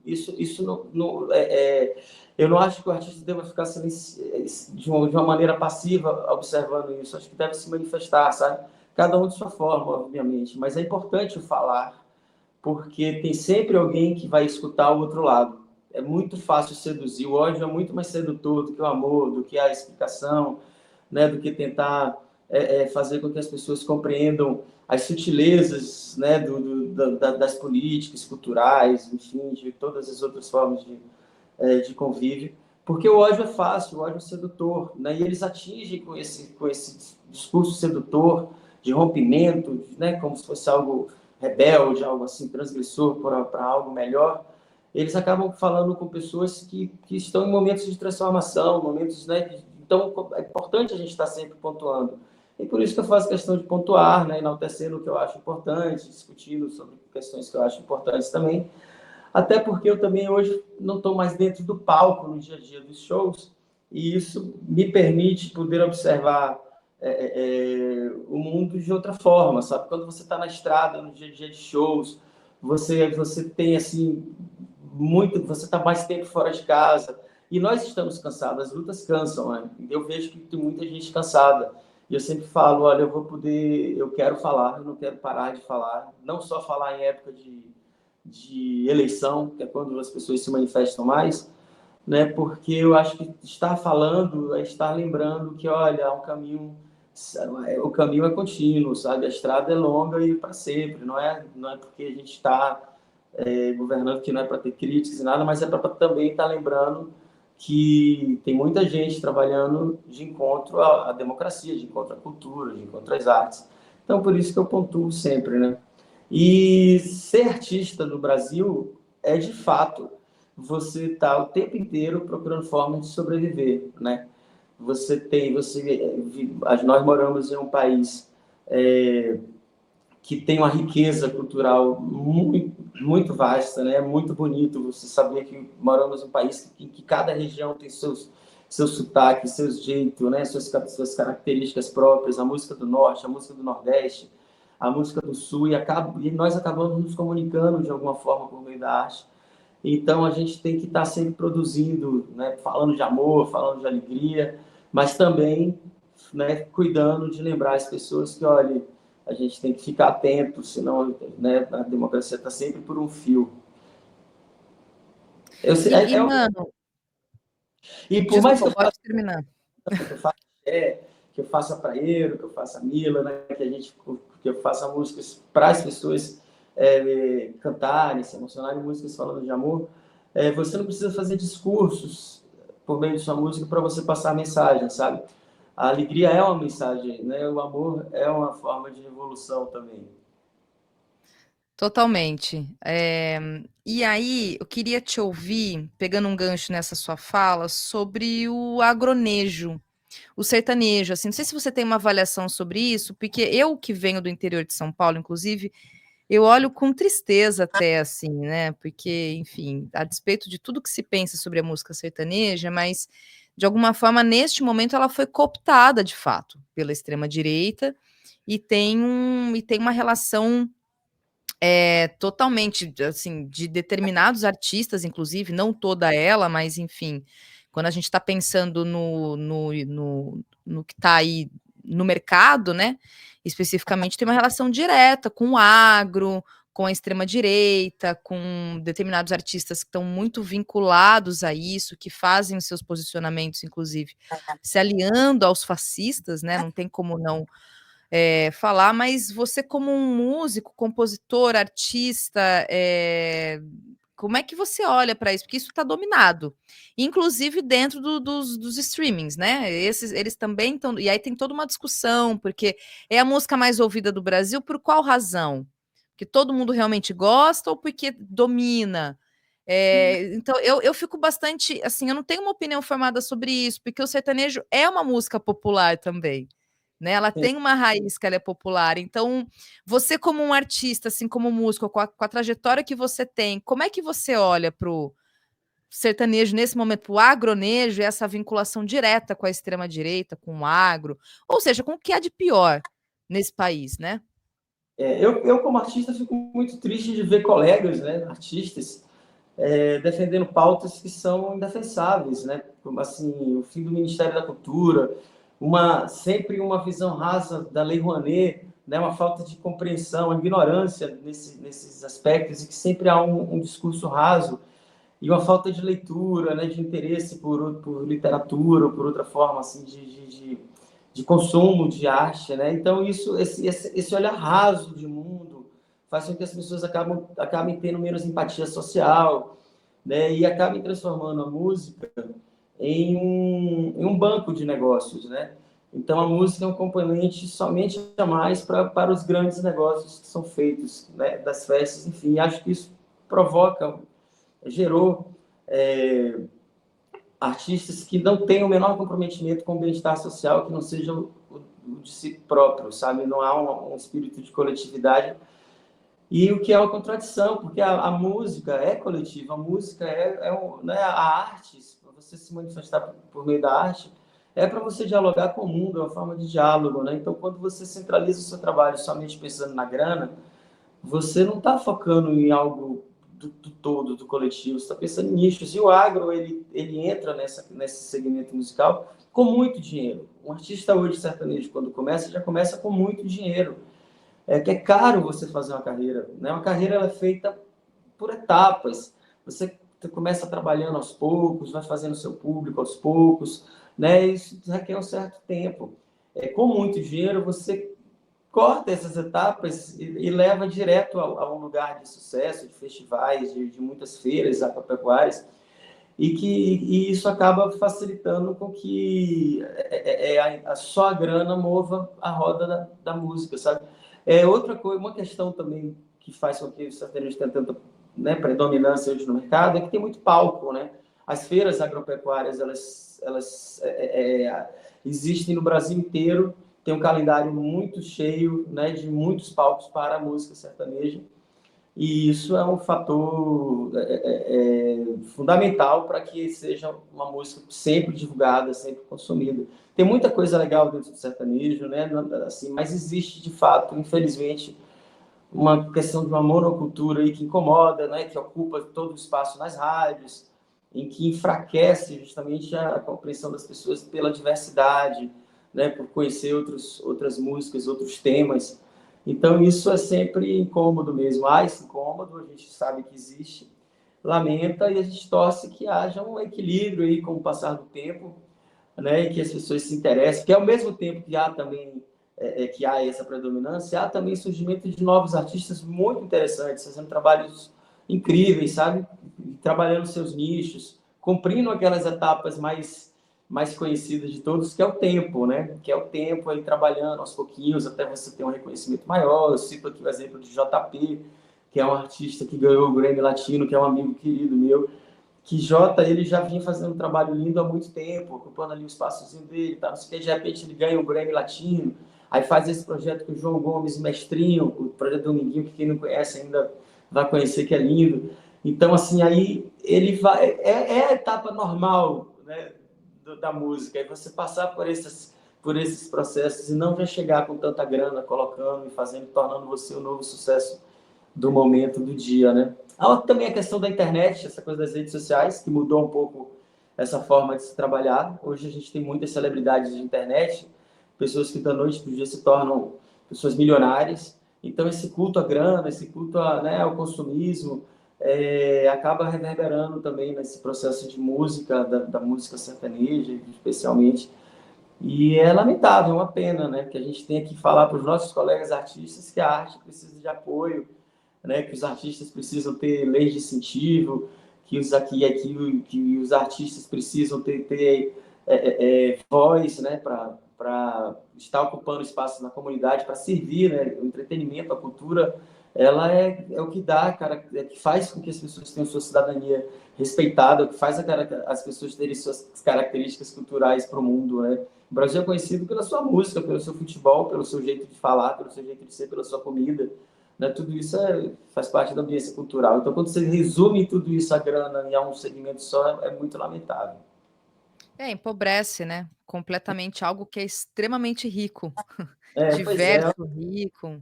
isso não eu não acho que o artista deva ficar de uma maneira passiva observando isso. Acho que deve se manifestar, sabe? Cada um de sua forma, obviamente, mas é importante o falar, porque tem sempre alguém que vai escutar o outro lado. É muito fácil seduzir. O ódio é muito mais sedutor do que o amor, do que a explicação, né? Do que tentar fazer com que as pessoas compreendam as sutilezas, né? Das políticas culturais, enfim, de todas as outras formas de convívio. Porque o ódio é fácil, o ódio é sedutor, né? E eles atingem com esse discurso sedutor de rompimento, né? Como se fosse algo rebelde, algo assim, transgressor para algo melhor, eles acabam falando com pessoas que estão em momentos de transformação, momentos, né? Então, é importante a gente estar sempre pontuando. E por isso que eu faço questão de pontuar, né? Enaltecendo o que eu acho importante, discutindo sobre questões que eu acho importantes também. Até porque eu também hoje não estou mais dentro do palco no dia a dia dos shows, e isso me permite poder observar o mundo de outra forma, sabe? Quando você está na estrada, no dia a dia de shows, você tem, assim, você está mais tempo fora de casa, e nós estamos cansados, as lutas cansam, né? Eu vejo que tem muita gente cansada, e eu sempre falo, olha, eu quero falar, eu não quero parar de falar, não só falar em época de eleição, que é quando as pessoas se manifestam mais, né? Porque eu acho que estar falando é estar lembrando que, olha, o caminho é contínuo, sabe? A estrada é longa e para sempre, não é porque a gente está governando, que não é para ter críticas e nada, mas é para também estar lembrando que tem muita gente trabalhando de encontro à democracia, de encontro à cultura, de encontro às artes. Então, por isso que eu pontuo sempre, né? E ser artista no Brasil é, de fato, você estar o tempo inteiro procurando formas de sobreviver, né? Nós moramos em um país que tem uma riqueza cultural muito vasta, né? Muito bonito você saber que moramos em um país que cada região tem seus sotaques, seus jeitos, né? Suas características próprias, a música do Norte, a música do Nordeste, a música do Sul, e nós acabamos nos comunicando de alguma forma por meio da arte. Então, a gente tem que estar sempre produzindo, né? Falando de amor, falando de alegria, mas também, né, cuidando de lembrar as pessoas que, olha, a gente tem que ficar atento, senão, né, a democracia está sempre por um fio. Mano, E por mais desculpa, pode terminar. que eu faça, que eu faça praieiro, que eu faça Mila, né, que eu faça músicas para as pessoas cantarem, se emocionarem, músicas falando de amor, você não precisa fazer discursos por meio de sua música para você passar a mensagem, sabe? A alegria é uma mensagem, né? O amor é uma forma de revolução também. Totalmente. E aí, eu queria te ouvir, pegando um gancho nessa sua fala, sobre o agronejo, o sertanejo. Assim, não sei se você tem uma avaliação sobre isso, porque eu que venho do interior de São Paulo, inclusive, eu olho com tristeza até, assim, né? Porque, enfim, a despeito de tudo que se pensa sobre a música sertaneja, mas, de alguma forma, neste momento, ela foi cooptada, de fato, pela extrema-direita e tem uma relação totalmente, assim, de determinados artistas, inclusive, não toda ela, mas enfim, quando a gente está pensando no que está aí no mercado, né? Especificamente, tem uma relação direta com o agro, com a extrema-direita, com determinados artistas que estão muito vinculados a isso, que fazem os seus posicionamentos, inclusive, se aliando aos fascistas, né? Não tem como não falar, mas você como um músico, compositor, artista, como é que você olha para isso? Porque isso está dominado, inclusive dentro dos streamings, né? Eles também estão. E aí tem toda uma discussão, porque é a música mais ouvida do Brasil, por qual razão? Porque todo mundo realmente gosta ou porque domina? Então eu fico bastante assim, eu não tenho uma opinião formada sobre isso, porque o sertanejo é uma música popular também. Né, ela Sim. tem uma raiz que ela é popular. Então, você como um artista, assim, como músico, com a trajetória que você tem, como é que você olha para o sertanejo nesse momento, para o agronejo e essa vinculação direta com a extrema-direita, com o agro, ou seja, com o que há de pior nesse país, né? Eu, como artista, fico muito triste de ver colegas, né, artistas, defendendo pautas que são indefensáveis, né? Como assim, o fim do Ministério da Cultura, sempre uma visão rasa da Lei Rouanet, né? Uma falta de compreensão, ignorância nesses aspectos, e que sempre há um discurso raso e uma falta de leitura, né? De interesse por literatura, ou por outra forma assim, de consumo de arte, né? Então, esse olhar raso de mundo faz com que as pessoas acabem tendo menos empatia social, né? E acabem transformando a música em um banco de negócios, né? Então, a música é um componente somente a mais para os grandes negócios que são feitos, né? Das festas, enfim. Acho que isso gerou artistas que não têm o menor comprometimento com o bem-estar social, que não seja o de si próprio, sabe? Não há um espírito de coletividade. E o que é uma contradição, porque a música é coletiva, a música né, a arte, você se manifestar por meio da arte, é para você dialogar com o mundo, é uma forma de diálogo, né? Então, quando você centraliza o seu trabalho somente pensando na grana, você não está focando em algo do todo, do coletivo, você está pensando em nichos. E o agro, ele entra nesse segmento musical com muito dinheiro. Um artista hoje sertanejo, quando começa, já começa com muito dinheiro. Que é caro você fazer uma carreira, né? Uma carreira ela é feita por etapas. Você começa trabalhando aos poucos, vai fazendo seu público aos poucos, né? Isso requer um certo tempo. Com muito dinheiro, você corta essas etapas e leva direto a um lugar de sucesso, de festivais, de muitas feiras agropecuárias, e isso acaba facilitando com que só a grana mova a roda da música, sabe? Outra coisa, uma questão também que faz com que o sertanejo tenha tanta, né, predominância hoje no mercado é que tem muito palco, né? As feiras agropecuárias, elas existem no Brasil inteiro, tem um calendário muito cheio, né, de muitos palcos para a música sertaneja, e isso é um fator fundamental para que seja uma música sempre divulgada, sempre consumida. Tem muita coisa legal dentro do sertanejo, né? Assim, mas existe, de fato, infelizmente, uma questão de uma monocultura aí que incomoda, né? Que ocupa todo o espaço nas rádios, em que enfraquece justamente a compreensão das pessoas pela diversidade, né? Por conhecer outras músicas, outros temas. Então, isso é sempre incômodo mesmo. Há esse incômodo, a gente sabe que existe, lamenta e a gente torce que haja um equilíbrio aí com o passar do tempo, né, e que as pessoas se interessem, porque ao mesmo tempo que há também que há essa predominância, há também surgimento de novos artistas muito interessantes, fazendo trabalhos incríveis, sabe? Trabalhando seus nichos, cumprindo aquelas etapas mais conhecidas de todos, que é o tempo, né? Que é o tempo aí trabalhando aos pouquinhos até você ter um reconhecimento maior. Eu cito aqui o exemplo de JP, que é um artista que ganhou o Grammy Latino, que é um amigo querido meu, que Jota, ele já vinha fazendo um trabalho lindo há muito tempo, ocupando ali o espaçozinho dele, tá? Não sei o que, de repente ele ganha o Grammy Latino, aí faz esse projeto com o João Gomes, Mestrinho, o projeto Dominguinho, que quem não conhece ainda vai conhecer, que é lindo. Então, assim, aí ele vai... É a etapa normal, né, da música, é você passar por esses processos e não já chegar com tanta grana, colocando e fazendo, tornando você o novo sucesso do momento, do dia, né? Há também a questão da internet, essa coisa das redes sociais, que mudou um pouco essa forma de se trabalhar. Hoje a gente tem muitas celebridades de internet, pessoas que da noite para o dia se tornam pessoas milionárias. Então esse culto à grana, esse culto né, ao consumismo, acaba reverberando também nesse processo de música, da música sertaneja, especialmente. E é lamentável, é uma pena, né? Que a gente tenha que falar para os nossos colegas artistas que a arte precisa de apoio, né, que os artistas precisam ter leis de incentivo, que os artistas precisam ter voz, né, para estar ocupando espaço na comunidade, para servir, né, o entretenimento, a cultura, ela é o que dá, cara, é que faz com que as pessoas tenham sua cidadania respeitada, o que faz as pessoas terem suas características culturais para o mundo, né. O Brasil é conhecido pela sua música, pelo seu futebol, pelo seu jeito de falar, pelo seu jeito de ser, pela sua comida, né? Tudo isso faz parte da ambiência cultural. Então, quando você resume tudo isso a grana em um segmento só, é muito lamentável. Empobrece, né, completamente algo que é extremamente rico, Pois é, diverso, rico,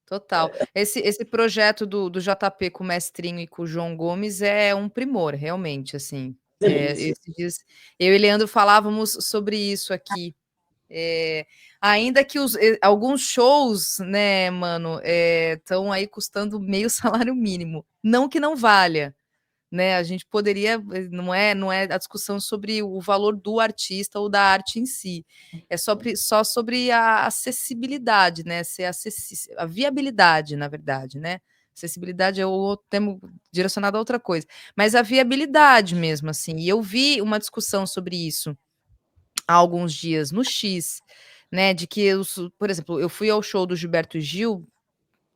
total. Esse projeto do JP com o Mestrinho e com o João Gomes é um primor, realmente, assim. delícia. Esses dias eu e Leandro falávamos sobre isso aqui. Ainda que alguns shows, né, mano, estão aí custando meio salário mínimo. Não que não valha, né? A gente poderia, não é a discussão sobre o valor do artista ou da arte em si. É só sobre a acessibilidade, né? Ser a viabilidade, na verdade, né? Acessibilidade é o termo direcionado a outra coisa, mas a viabilidade mesmo, assim. E eu vi uma discussão sobre isso há alguns dias no X, né, de que por exemplo, eu fui ao show do Gilberto Gil,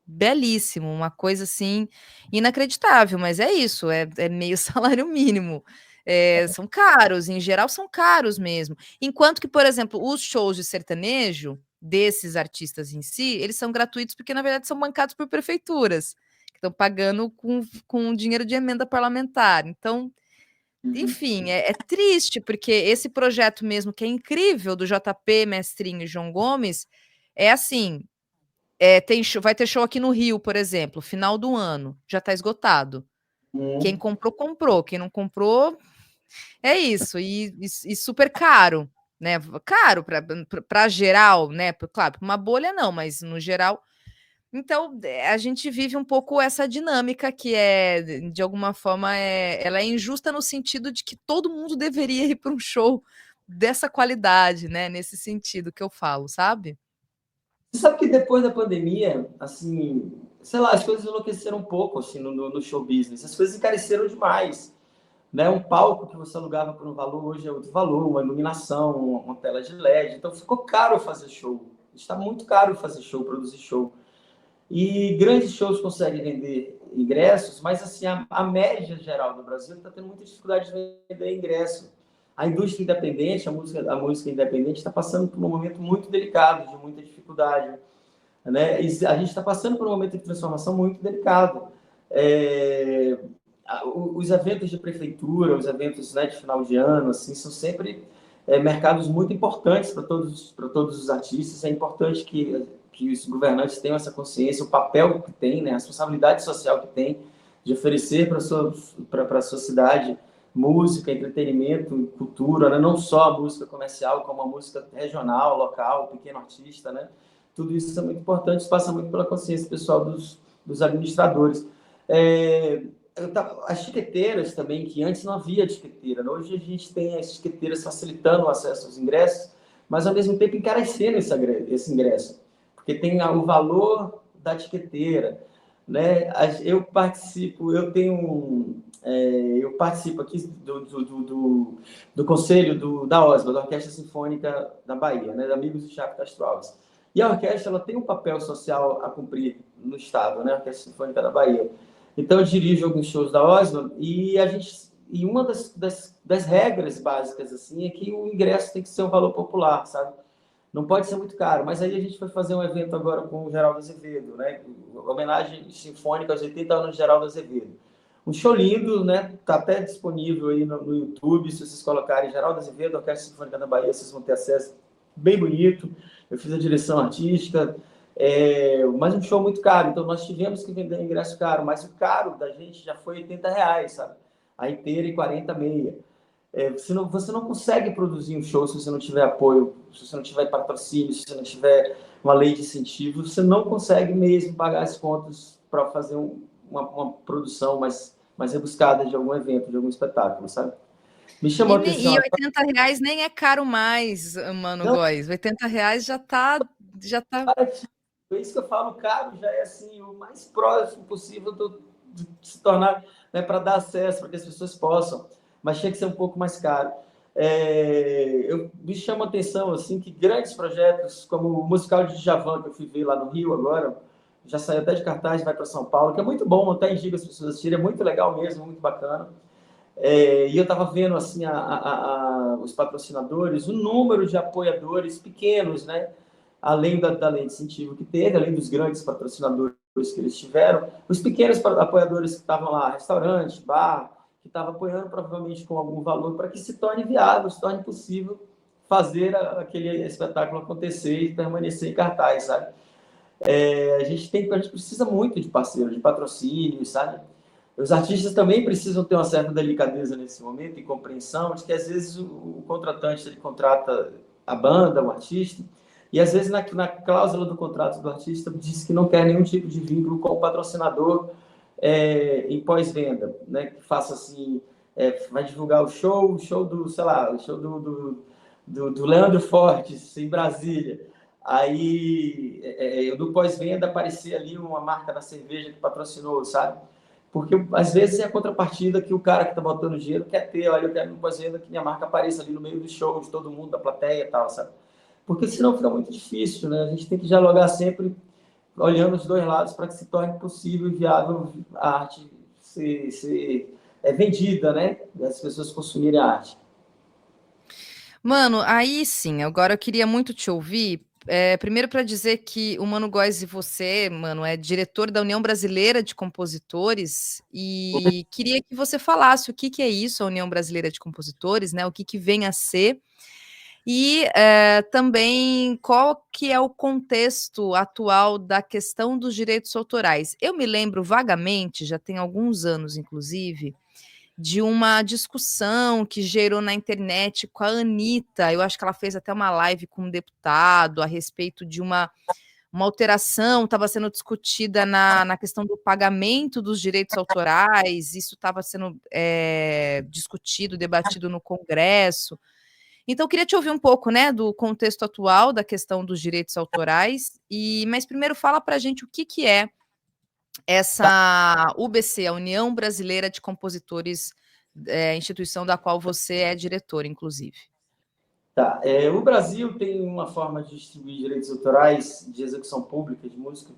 belíssimo, uma coisa assim inacreditável, mas é isso, é meio salário mínimo. São caros, em geral são caros mesmo. Enquanto que, por exemplo, os shows de sertanejo desses artistas em si, eles são gratuitos porque na verdade são bancados por prefeituras, que estão pagando com dinheiro de emenda parlamentar. Então, Uhum. enfim, é triste, porque esse projeto mesmo, que é incrível, do JP, Mestrinho e João Gomes, é assim, vai ter show aqui no Rio, por exemplo, final do ano, já está esgotado. Quem Uhum. comprou, comprou, quem não comprou, é isso, e super caro, né? Caro para geral, né? Claro, pra uma bolha não, mas no geral. Então, a gente vive um pouco essa dinâmica que de alguma forma, ela é injusta no sentido de que todo mundo deveria ir para um show dessa qualidade, né? Nesse sentido que eu falo, sabe? Você sabe que depois da pandemia, assim, sei lá, as coisas enlouqueceram um pouco, assim, no show business. As coisas encareceram demais, né? Um palco que você alugava por um valor, hoje é outro valor, uma iluminação, uma tela de LED. Então ficou caro fazer show. Está muito caro fazer show, produzir show. E grandes shows conseguem vender ingressos, mas assim, a média geral do Brasil está tendo muita dificuldade de vender ingresso. A indústria independente, a música independente está passando por um momento muito delicado, de muita dificuldade, né? E a gente está passando por um momento de transformação muito delicado. É, os eventos de prefeitura, os eventos, né, de final de ano, assim, são sempre mercados muito importantes para todos os artistas. É importante que os governantes tenham essa consciência, o papel que tem, né, a responsabilidade social que tem de oferecer para a sua cidade música, entretenimento, cultura, né? Não só a música comercial, como a música regional, local, pequeno artista, né? Tudo isso é muito importante, isso passa muito pela consciência pessoal dos administradores. É, as tiqueteiras também, que antes não havia tiqueteira, né? Hoje a gente tem as tiqueteiras facilitando o acesso aos ingressos, mas ao mesmo tempo encarecendo esse ingresso, porque tem o valor da tiqueteira, né? Eu participo, eu participo aqui do conselho da OSBA, da Orquestra Sinfônica da Bahia, né? Da Amigos de Chaco Castro Alves. E a orquestra ela tem um papel social a cumprir no Estado, né? A Orquestra Sinfônica da Bahia. Então, eu dirijo alguns shows da OSBA e uma das regras básicas assim é que o ingresso tem que ser um valor popular, sabe? Não pode ser muito caro. Mas aí a gente foi fazer um evento agora com o Geraldo Azevedo, né? Homenagem sinfônica aos 80 anos de Geraldo Azevedo. Um show lindo, né? Tá até disponível aí no YouTube. Se vocês colocarem Geraldo Azevedo, Orquestra Sinfônica da Bahia, vocês vão ter acesso. Bem bonito. Eu fiz a direção artística. Mas um show muito caro. Então nós tivemos que vender ingresso caro. Mas o caro da gente já foi R$ 80, sabe? A inteira e 40 meia. Você não consegue produzir um show se você não tiver apoio, se você não tiver patrocínio, se você não tiver uma lei de incentivo, você não consegue mesmo pagar as contas para fazer uma produção mais rebuscada de algum evento, de algum espetáculo, sabe? Me chamou a E atenção. R$ 80 nem é caro mais, Mano Não, Góes. R$ 80 já tá. é isso que eu falo, caro já é assim, o mais próximo possível de se tornar, né, para dar acesso, para que as pessoas possam, mas tinha que ser um pouco mais caro. Me chama a atenção assim, que grandes projetos, como o musical de Djavan, que eu fui ver lá no Rio agora, já saiu até de cartaz, vai para São Paulo, que é muito bom, até indico as pessoas assistirem, é muito legal mesmo, muito bacana. E eu estava vendo assim os patrocinadores, o número de apoiadores pequenos, né? Além da lei de incentivo que teve, além dos grandes patrocinadores que eles tiveram, os pequenos apoiadores que estavam lá, restaurante, bar, que estavam apoiando provavelmente com algum valor para que se torne viável, se torne possível fazer aquele espetáculo acontecer e permanecer em cartaz, sabe? A gente precisa muito de parceiros, de patrocínio, sabe? Os artistas também precisam ter uma certa delicadeza nesse momento e compreensão de que às vezes o contratante ele contrata a banda, o artista, e às vezes na cláusula do contrato do artista diz que não quer nenhum tipo de vínculo com o patrocinador em pós-venda, né? Que faça assim, vai divulgar o show do, sei lá, o show do Leandro Fortes em Brasília. Aí, do pós-venda aparecer ali uma marca da cerveja que patrocinou, sabe? Porque às vezes é a contrapartida que o cara que está botando dinheiro quer ter. Olha, eu quero no pós-venda que minha marca apareça ali no meio do show, de todo mundo, da plateia e tal, sabe? Porque senão fica muito difícil, né? A gente tem que dialogar sempre olhando os dois lados para que se torne possível e viável a arte ser vendida, né? As pessoas consumirem a arte. Mano, aí sim, agora eu queria muito te ouvir. Primeiro para dizer que o Mano Góes e você, mano, é diretor da União Brasileira de Compositores e queria que você falasse o que que é isso, a União Brasileira de Compositores, né? O que que vem a ser e também qual que é o contexto atual da questão dos direitos autorais. Eu me lembro vagamente, já tem alguns anos, inclusive, de uma discussão que gerou na internet com a Anitta. Eu acho que ela fez até uma live com um deputado a respeito de uma alteração, estava sendo discutida na questão do pagamento dos direitos autorais, isso estava sendo discutido, debatido no Congresso. Então, eu queria te ouvir um pouco, né, do contexto atual da questão dos direitos autorais, mas primeiro fala para a gente o que que é essa UBC, a União Brasileira de Compositores, instituição da qual você é diretor, inclusive. Tá. O Brasil tem uma forma de distribuir direitos autorais de execução pública de música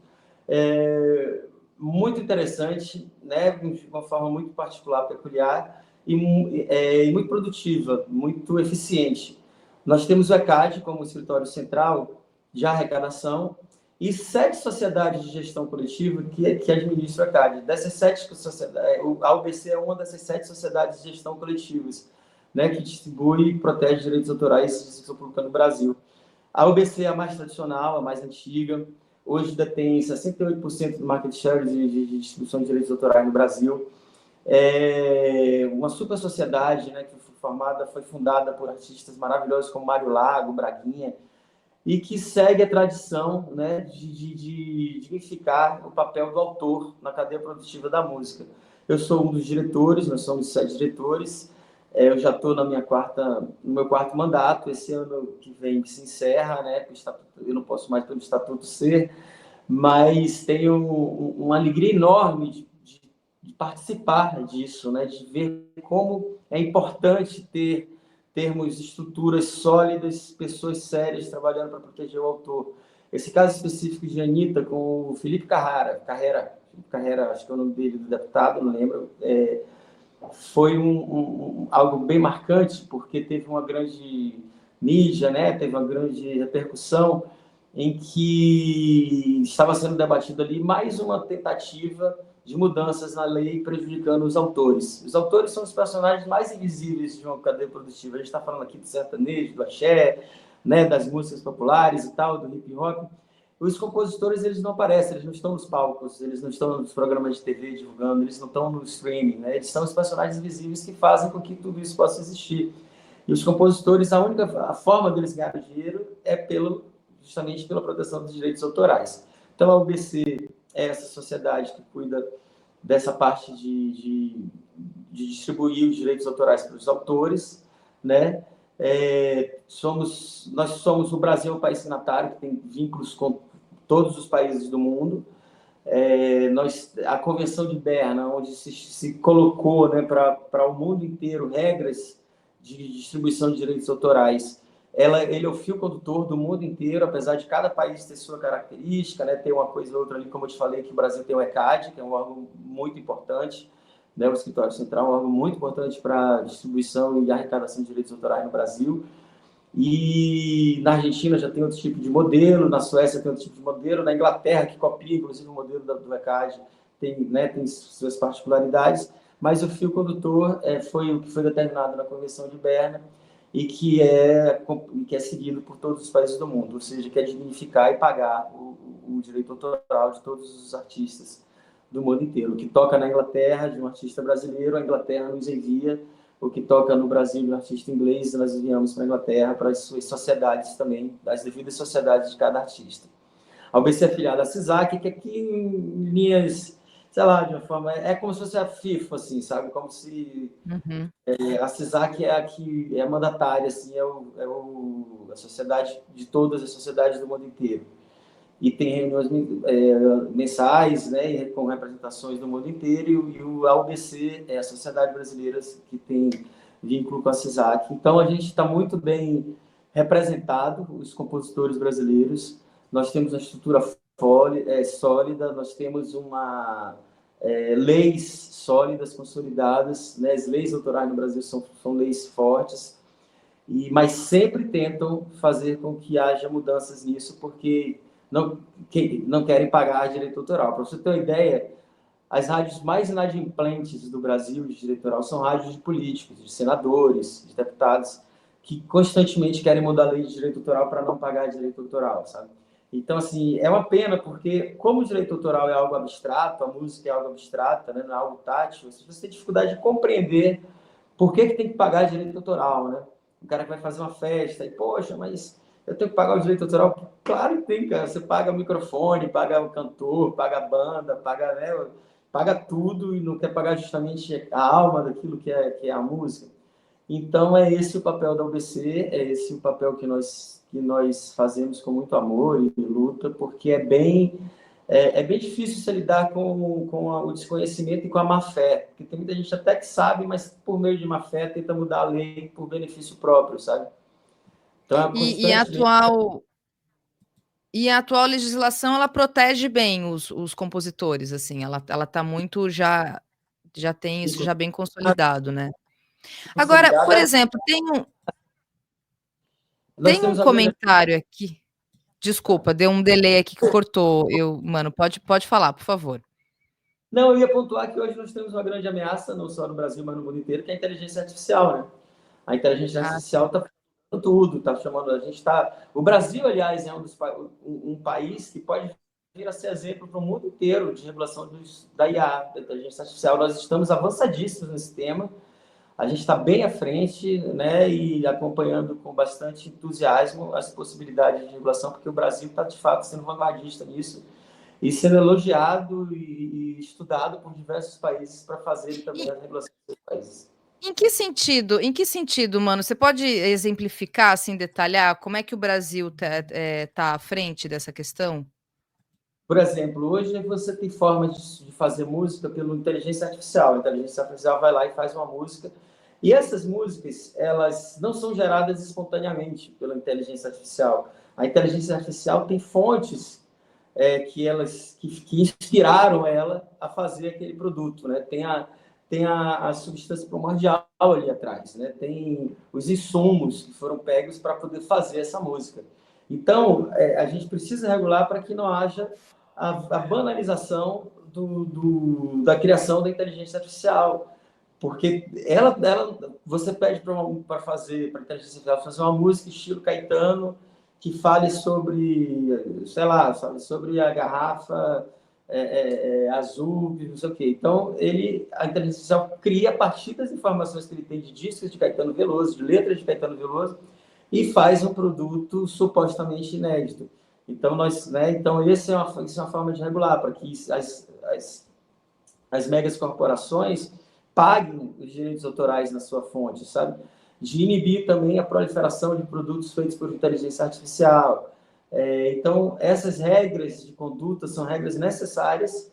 muito interessante, né? De uma forma muito particular, peculiar e muito produtiva, muito eficiente. Nós temos o ECAD como escritório central de arrecadação e 7 sociedades de gestão coletiva que administram o ECAD. Dessas 7 sociedades, a UBC é uma dessas 7 sociedades de gestão coletivas, né, que distribui e protege direitos autorais de execução pública no Brasil. A UBC é a mais tradicional, a mais antiga. Hoje detém 68% do market share de distribuição de direitos autorais no Brasil. É uma super sociedade, né, que foi fundada por artistas maravilhosos como Mário Lago, Braguinha, e que segue a tradição, né, de dignificar o papel do autor na cadeia produtiva da música. Eu sou um dos diretores, nós somos 7 diretores. Eu já estou no meu 4º mandato. Esse ano que vem que se encerra, né? Eu não posso mais pelo Estatuto ser, mas tenho uma alegria enorme de participar disso, né? De ver como é importante termos estruturas sólidas, pessoas sérias trabalhando para proteger o autor. Esse caso específico de Anitta com o Felipe Carreira, acho que é o nome dele, do deputado, não lembro, foi algo bem marcante, porque teve uma grande mídia, né? Teve uma grande repercussão, em que estava sendo debatido ali mais uma tentativa de mudanças na lei prejudicando os autores. Os autores são os personagens mais invisíveis de uma cadeia produtiva. A gente está falando aqui do sertanejo, do axé, né? Das músicas populares e tal, do hip hop. Os compositores, eles não aparecem, eles não estão nos palcos, eles não estão nos programas de TV divulgando, eles não estão no streaming, né? Eles são os personagens invisíveis que fazem com que tudo isso possa existir. E os compositores, a forma deles ganharem dinheiro é justamente pela proteção dos direitos autorais. Então, a UBC é essa sociedade que cuida dessa parte de distribuir os direitos autorais para os autores, né? Nós somos, o Brasil é um país signatário que tem vínculos com todos os países do mundo. A Convenção de Berna, onde se colocou, né, para o mundo inteiro regras de distribuição de direitos autorais, ele é o fio condutor do mundo inteiro, apesar de cada país ter sua característica, né, ter uma coisa ou outra ali, como eu te falei, que o Brasil tem o ECAD, que é um órgão muito importante, né, o Escritório Central, um órgão muito importante para a distribuição e arrecadação de direitos autorais no Brasil. E na Argentina já tem outro tipo de modelo, na Suécia tem outro tipo de modelo, na Inglaterra, que copia, inclusive, o modelo do ECAD, tem suas particularidades, mas o fio condutor foi o que foi determinado na Convenção de Berna e que é seguido por todos os países do mundo, ou seja, que é dignificar e pagar o direito autoral de todos os artistas do mundo inteiro. O que toca na Inglaterra, de um artista brasileiro, a Inglaterra nos envia. O que toca no Brasil, de um artista inglês, nós enviamos para a Inglaterra, para as suas sociedades também, as devidas sociedades de cada artista. A UBC é afiliada à CISAC, que aqui em linhas, sei lá, de uma forma, é como se fosse a FIFA, assim, sabe? Como se a CISAC é a que é a mandatária, assim, a sociedade de todas as sociedades do mundo inteiro. E tem reuniões mensais, né, com representações do mundo inteiro, e a UBC é a Sociedade Brasileira que tem vínculo com a CISAC. Então, a gente está muito bem representado, os compositores brasileiros. Nós temos uma estrutura sólida, nós temos leis sólidas, consolidadas, né? As leis autorais no Brasil são leis fortes, mas sempre tentam fazer com que haja mudanças nisso, porque não querem pagar direito autoral. Para você ter uma ideia, as rádios mais inadimplentes do Brasil de direito autoral são rádios de políticos, de senadores, de deputados, que constantemente querem mudar a lei de direito autoral para não pagar direito autoral, sabe? Então, assim, é uma pena, porque como o direito autoral é algo abstrato, a música é algo abstrata, né, não é algo tátil, você tem dificuldade de compreender por que tem que pagar direito autoral, né? O cara que vai fazer uma festa e, poxa, mas eu tenho que pagar o direito autoral? Claro que tem, cara. Você paga o microfone, paga o cantor, paga a banda, paga tudo e não quer pagar justamente a alma daquilo que é a música. Então, é esse o papel da UBC, é esse o papel que nós fazemos com muito amor e luta, porque é bem difícil se lidar com o desconhecimento e com a má-fé, porque tem muita gente até que sabe, mas por meio de má-fé tenta mudar a lei por benefício próprio, sabe? Então, é E, e a constantemente... atual e a atual legislação ela protege bem os compositores, assim, ela está muito já tem isso já bem consolidado, né? Agora, por Consolidada. exemplo, Nós tem um temos uma grande... comentário aqui. Desculpa, deu um delay aqui que cortou. Mano, pode falar, por favor. Não, eu ia pontuar que hoje nós temos uma grande ameaça, não só no Brasil, mas no mundo inteiro, que é a inteligência artificial, né? A inteligência Ah, artificial está fazendo tudo, está chamando, a gente está... O Brasil, aliás, é um país que pode vir a ser exemplo para o mundo inteiro de regulação da IA, da inteligência artificial. Nós estamos avançadíssimos nesse tema, a gente está bem à frente, né, e acompanhando com bastante entusiasmo as possibilidades de regulação, porque o Brasil está, de fato, sendo vanguardista nisso e sendo elogiado e estudado por diversos países para fazerem também E as regulações dos países. em que sentido, mano? Você pode exemplificar, assim, detalhar como é que o Brasil tá à frente dessa questão? Por exemplo, hoje você tem formas de fazer música pela inteligência artificial. A inteligência artificial vai lá e faz uma música. E essas músicas, elas não são geradas espontaneamente pela inteligência artificial. A inteligência artificial tem fontes que inspiraram ela a fazer aquele produto, né? Tem a substância primordial ali atrás, né? Tem os insumos que foram pegos para poder fazer essa música. Então, a gente precisa regular para que não haja a banalização da criação da inteligência artificial, porque você pede para fazer, para a inteligência artificial fazer uma música estilo Caetano, que fale sobre, sei lá, fale sobre a garrafa azul, não sei o quê. Então, a inteligência artificial cria a partir das informações que ele tem de discos de Caetano Veloso, de letras de Caetano Veloso, e faz um produto supostamente inédito. Então, então isso é uma forma de regular, para que as megas corporações paguem os direitos autorais na sua fonte, sabe? De inibir também a proliferação de produtos feitos por inteligência artificial. Então, essas regras de conduta são regras necessárias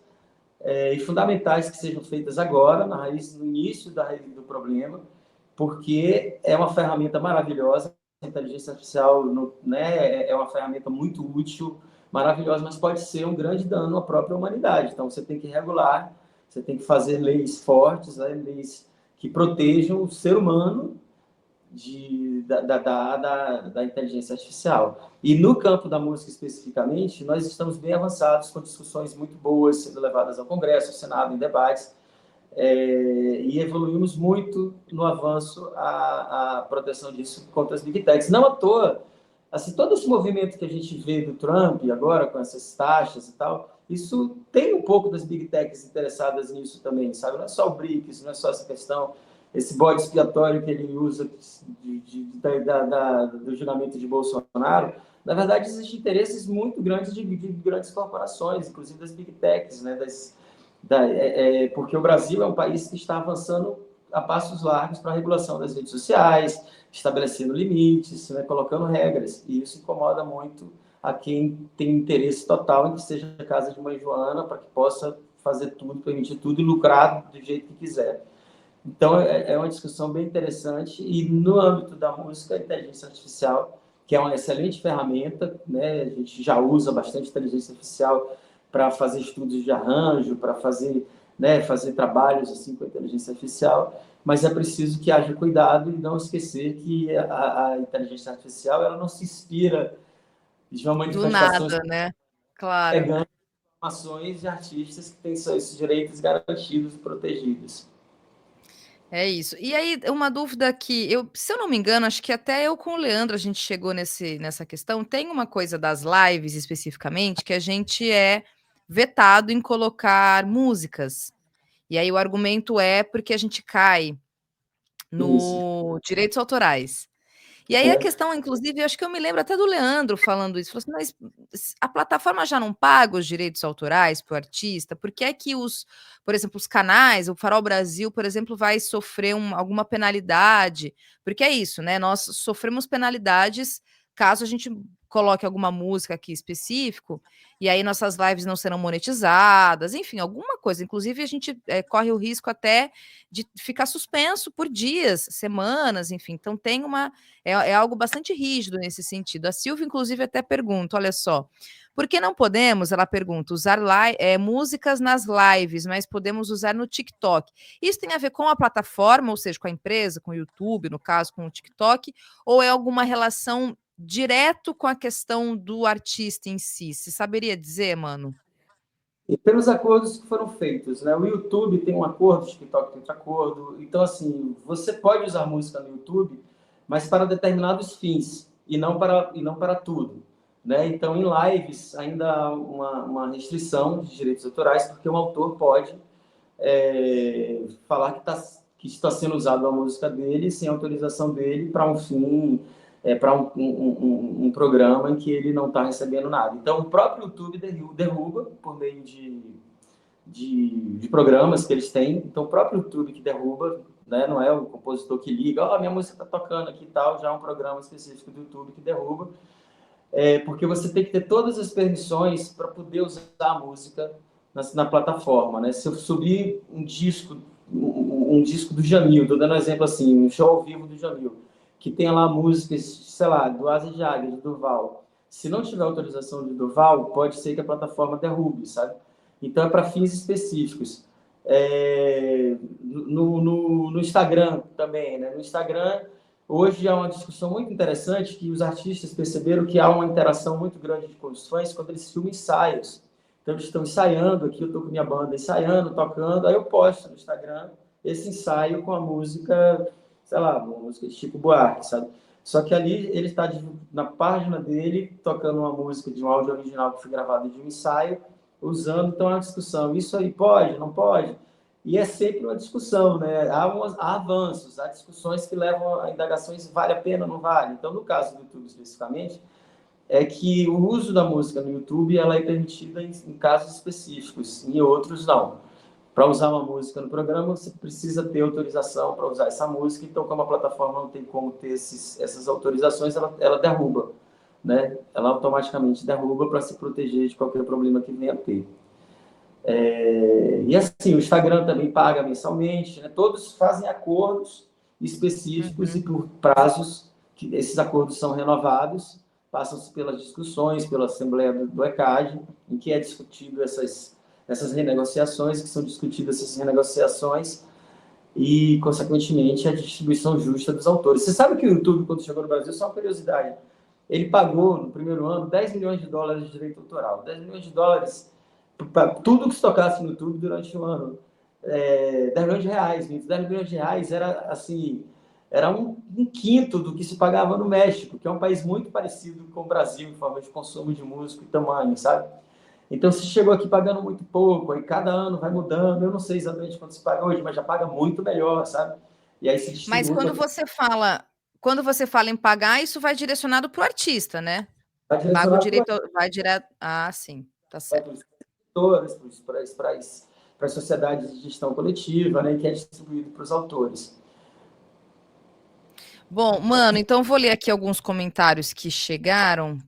e fundamentais que sejam feitas agora, no início da raiz do problema, porque é uma ferramenta maravilhosa. A inteligência artificial, né, é uma ferramenta muito útil, maravilhosa, mas pode ser um grande dano à própria humanidade. Então, você tem que regular, você tem que fazer leis fortes, né, leis que protejam o ser humano da inteligência artificial. E no campo da música especificamente, nós estamos bem avançados, com discussões muito boas sendo levadas ao Congresso, ao Senado, em debates, e evoluímos muito no avanço à proteção disso contra as Big Techs. Não à toa, assim, todo esse movimento que a gente vê do Trump agora, com essas taxas e tal, isso tem um pouco das Big Techs interessadas nisso também, sabe? Não é só o BRICS, não é só essa questão, esse bode expiatório que ele usa do julgamento de Bolsonaro. Na verdade, existem interesses muito grandes de grandes corporações, inclusive das Big Techs, né? Porque o Brasil é um país que está avançando a passos largos para a regulação das redes sociais, estabelecendo limites, né, colocando regras, e isso incomoda muito a quem tem interesse total em que seja a casa de mãe Joana, para que possa fazer tudo, permitir tudo e lucrar do jeito que quiser. Então, é uma discussão bem interessante, e no âmbito da música, a inteligência artificial, que é uma excelente ferramenta, né, a gente já usa bastante inteligência artificial para fazer estudos de arranjo, para fazer trabalhos assim com a inteligência artificial, mas é preciso que haja cuidado e não esquecer que a inteligência artificial ela não se inspira de uma Do manifestação nada, né? Claro. pegando informações de artistas que têm seus direitos garantidos e protegidos. É isso. E aí, uma dúvida que se eu não me engano, acho que até eu com o Leandro a gente chegou nessa questão. Tem uma coisa das lives especificamente que a gente é vetado em colocar músicas. E aí o argumento é porque a gente cai Isso. no direitos autorais. E aí a questão, inclusive, acho que eu me lembro até do Leandro falando isso, falou assim, mas a plataforma já não paga os direitos autorais para o artista? Por que é que por exemplo, os canais, o Farol Brasil, por exemplo, vai sofrer alguma penalidade? Porque é isso, né? Nós sofremos penalidades caso a gente coloque alguma música aqui específico, e aí nossas lives não serão monetizadas, enfim, alguma coisa. Inclusive, a gente corre o risco até de ficar suspenso por dias, semanas, enfim. Então tem é algo bastante rígido nesse sentido. A Silvia, inclusive, até pergunta: olha só, por que não podemos, ela pergunta, usar músicas nas lives, mas podemos usar no TikTok? Isso tem a ver com a plataforma, ou seja, com a empresa, com o YouTube, no caso, com o TikTok, ou é alguma relação direto com a questão do artista em si? Você saberia dizer, mano? E pelos acordos que foram feitos, né? O YouTube tem um acordo, o TikTok tem outro acordo. Então, assim, você pode usar música no YouTube, mas para determinados fins e não para tudo, né? Então, em lives ainda há uma restrição de direitos autorais, porque um autor pode falar que está sendo usada a música dele sem autorização dele para um fim, para um programa em que ele não está recebendo nada. Então, o próprio YouTube derruba por meio de programas que eles têm. Então, o próprio YouTube que derruba, né? Não é o compositor que liga, ó, minha música está tocando aqui e tal, já é um programa específico do YouTube que derruba. Porque você tem que ter todas as permissões para poder usar a música na plataforma, né? Se eu subir um disco do Jamil, estou dando um exemplo assim, um show ao vivo do Jamil, que tem lá músicas, sei lá, do Asa de Águia, de Durval. Se não tiver autorização de Durval, pode ser que a plataforma derrube, sabe? Então é para fins específicos. No Instagram também, né? No Instagram hoje há uma discussão muito interessante que os artistas perceberam que há uma interação muito grande com os fãs quando eles filmam ensaios. Então, eles estão ensaiando aqui, eu estou com minha banda ensaiando, tocando, aí eu posto no Instagram esse ensaio com a música, sei lá, uma música de Chico Buarque, sabe? Só que ali ele está na página dele, tocando uma música de um áudio original que foi gravado de um ensaio, usando, então, é uma discussão. Isso aí pode, não pode? E é sempre uma discussão, né? Há avanços, há discussões que levam a indagações, vale a pena ou não vale. Então, no caso do YouTube especificamente, é que o uso da música no YouTube ela é permitida em casos específicos, em outros não. Para usar uma música no programa, você precisa ter autorização para usar essa música, então, como a plataforma não tem como ter essas autorizações, ela derruba, né? Ela automaticamente derruba para se proteger de qualquer problema que venha a ter. E assim, o Instagram também paga mensalmente, né? Todos fazem acordos específicos e por prazos que esses acordos são renovados, passam-se pelas discussões, pela Assembleia do ECAD, em que é discutido essas renegociações, que são discutidas essas renegociações e, consequentemente, a distribuição justa dos autores. Você sabe que o YouTube, quando chegou no Brasil, só uma curiosidade, ele pagou, no primeiro ano, 10 milhões de dólares de direito autoral. 10 milhões de dólares para tudo que se tocasse no YouTube durante um ano. 10 milhões de reais. 10 milhões de reais era, assim, era um quinto do que se pagava no México, que é um país muito parecido com o Brasil em forma de consumo de música e tamanho, sabe? Então, se chegou aqui pagando muito pouco, aí cada ano vai mudando, eu não sei exatamente quanto se paga hoje, mas já paga muito melhor, sabe? E aí se Mas distribui para quando você fala em pagar, isso vai direcionado para o artista, né? tá Paga o direcionado direito, vai direto. Ah, sim, tá certo. para as sociedades de gestão coletiva, né, que é distribuído para os autores. Bom, mano, então vou ler aqui alguns comentários que chegaram,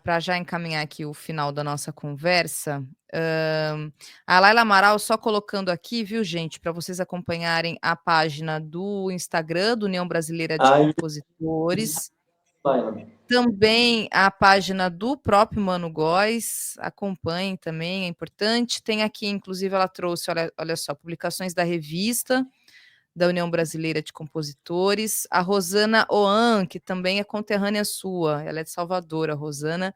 para já encaminhar aqui o final da nossa conversa. A Laila Amaral só colocando aqui, viu, gente, para vocês acompanharem a página do Instagram do União Brasileira de Aí, Compositores, também a página do próprio Mano Góes, acompanhem também, é importante. Tem aqui, inclusive, ela trouxe, olha só, publicações da revista da União Brasileira de Compositores, a Rosana Oan, que também é conterrânea sua, ela é de Salvador, a Rosana,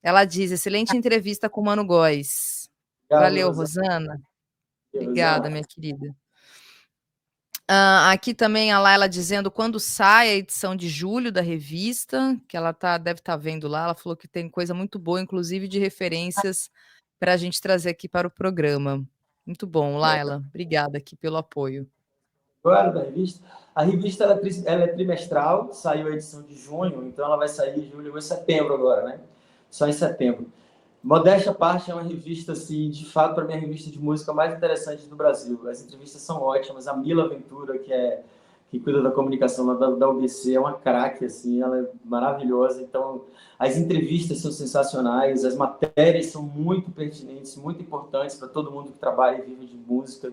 ela diz, excelente entrevista com o Mano Góes. Valeu, Rosana. Obrigada, minha querida. Aqui também a Laila dizendo quando sai a edição de julho da revista, que ela deve estar vendo lá, ela falou que tem coisa muito boa, inclusive de referências para a gente trazer aqui para o programa. Muito bom, Laila. Obrigada aqui pelo apoio. agora da revista. A revista ela é trimestral, saiu a edição de junho, então ela vai sair em julho ou setembro agora, né? Só em setembro. Modéstia à parte, é uma revista, assim, de fato, para mim, a revista de música mais interessante do Brasil. As entrevistas são ótimas. A Mila Ventura, que cuida da comunicação lá da UBC, é uma craque, assim, ela é maravilhosa. Então, as entrevistas são sensacionais, as matérias são muito pertinentes, muito importantes para todo mundo que trabalha e vive de música.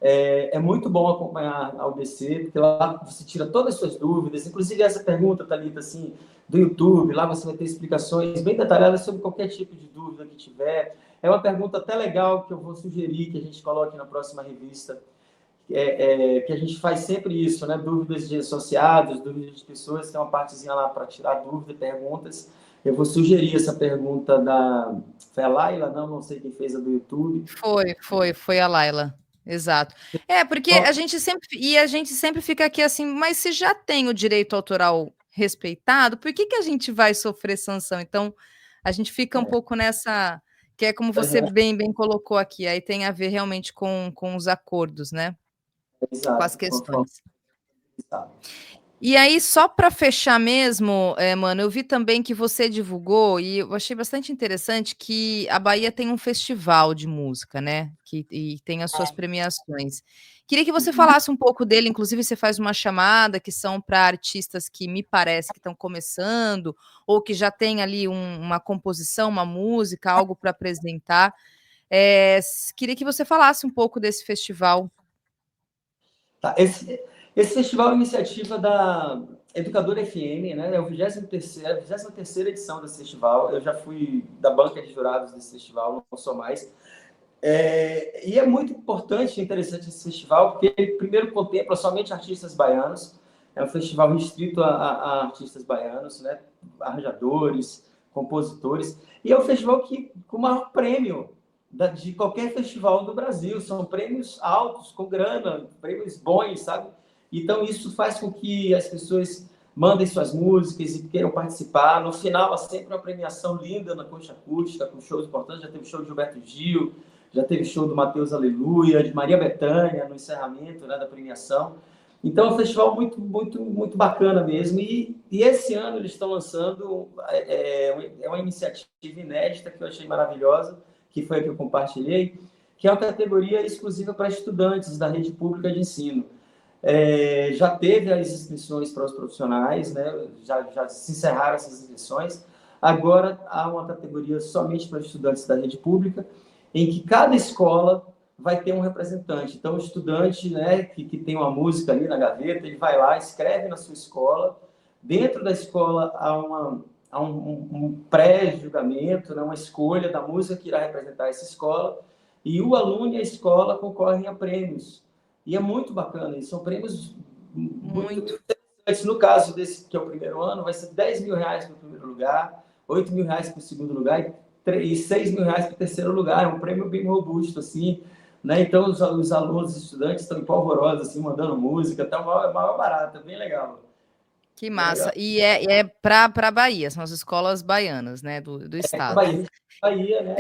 É muito bom acompanhar a UBC, porque lá você tira todas as suas dúvidas, inclusive essa pergunta, Thalita, assim, do YouTube, lá você vai ter explicações bem detalhadas sobre qualquer tipo de dúvida que tiver. É uma pergunta até legal que eu vou sugerir que a gente coloque na próxima revista, que a gente faz sempre isso, né? Dúvidas de associados, dúvidas de pessoas, tem uma partezinha lá para tirar dúvidas, perguntas. Eu vou sugerir essa pergunta da... Foi a Laila? Não sei quem fez a do YouTube. Foi a Laila. Exato. Porque a gente sempre fica aqui assim, mas se já tem o direito autoral respeitado, por que a gente vai sofrer sanção? Então, a gente fica um pouco nessa, que é como você bem colocou aqui, aí tem a ver realmente com os acordos, né? Com as Exato. questões. E aí, só para fechar mesmo, mano, eu vi também que você divulgou, e eu achei bastante interessante, que a Bahia tem um festival de música, né? E tem as suas premiações. Queria que você falasse um pouco dele, inclusive você faz uma chamada que são para artistas que me parece que estão começando, ou que já tem ali uma composição, uma música, algo para apresentar. Queria que você falasse um pouco desse festival. Tá, esse festival é uma iniciativa da Educadora FM, né? É a 23ª edição desse festival. Eu já fui da banca de jurados desse festival, não sou mais. E é muito importante e interessante esse festival, porque ele primeiro contempla somente artistas baianos. É um festival restrito a artistas baianos, né? Arranjadores, compositores. E é um festival com o maior prêmio de qualquer festival do Brasil. São prêmios altos, com grana, prêmios bons, sabe? Então, isso faz com que as pessoas mandem suas músicas e queiram participar. No final, há sempre uma premiação linda na concha acústica, com shows importantes. Já teve show de Gilberto Gil, já teve show do Mateus Aleluia, de Maria Bethânia, no encerramento, né, da premiação. Então, é um festival muito bacana mesmo. E esse ano eles estão lançando uma iniciativa inédita que eu achei maravilhosa, que foi a que eu compartilhei, que é uma categoria exclusiva para estudantes da rede pública de ensino. Já teve as inscrições para os profissionais, né? Já se encerraram essas inscrições. Agora há uma categoria somente para estudantes da rede pública, em que cada escola vai ter um representante. Então, o estudante, né, que tem uma música ali na gaveta, ele vai lá, escreve na sua escola. Dentro da escola há um pré-julgamento, né, uma escolha da música que irá representar essa escola, e o aluno e a escola concorrem a prêmios. E é muito bacana, e são prêmios muito interessantes. No caso desse, que é o primeiro ano, vai ser R$10.000 para o primeiro lugar, R$8.000 para o segundo lugar e R$6.000 para o terceiro lugar. É um prêmio bem robusto, assim, né? Então, os alunos, os estudantes estão empolvorosos, assim, mandando música, tá maior barato, é bem legal. Que massa. E é para a Bahia, são as escolas baianas, né, do estado. Bahia, né?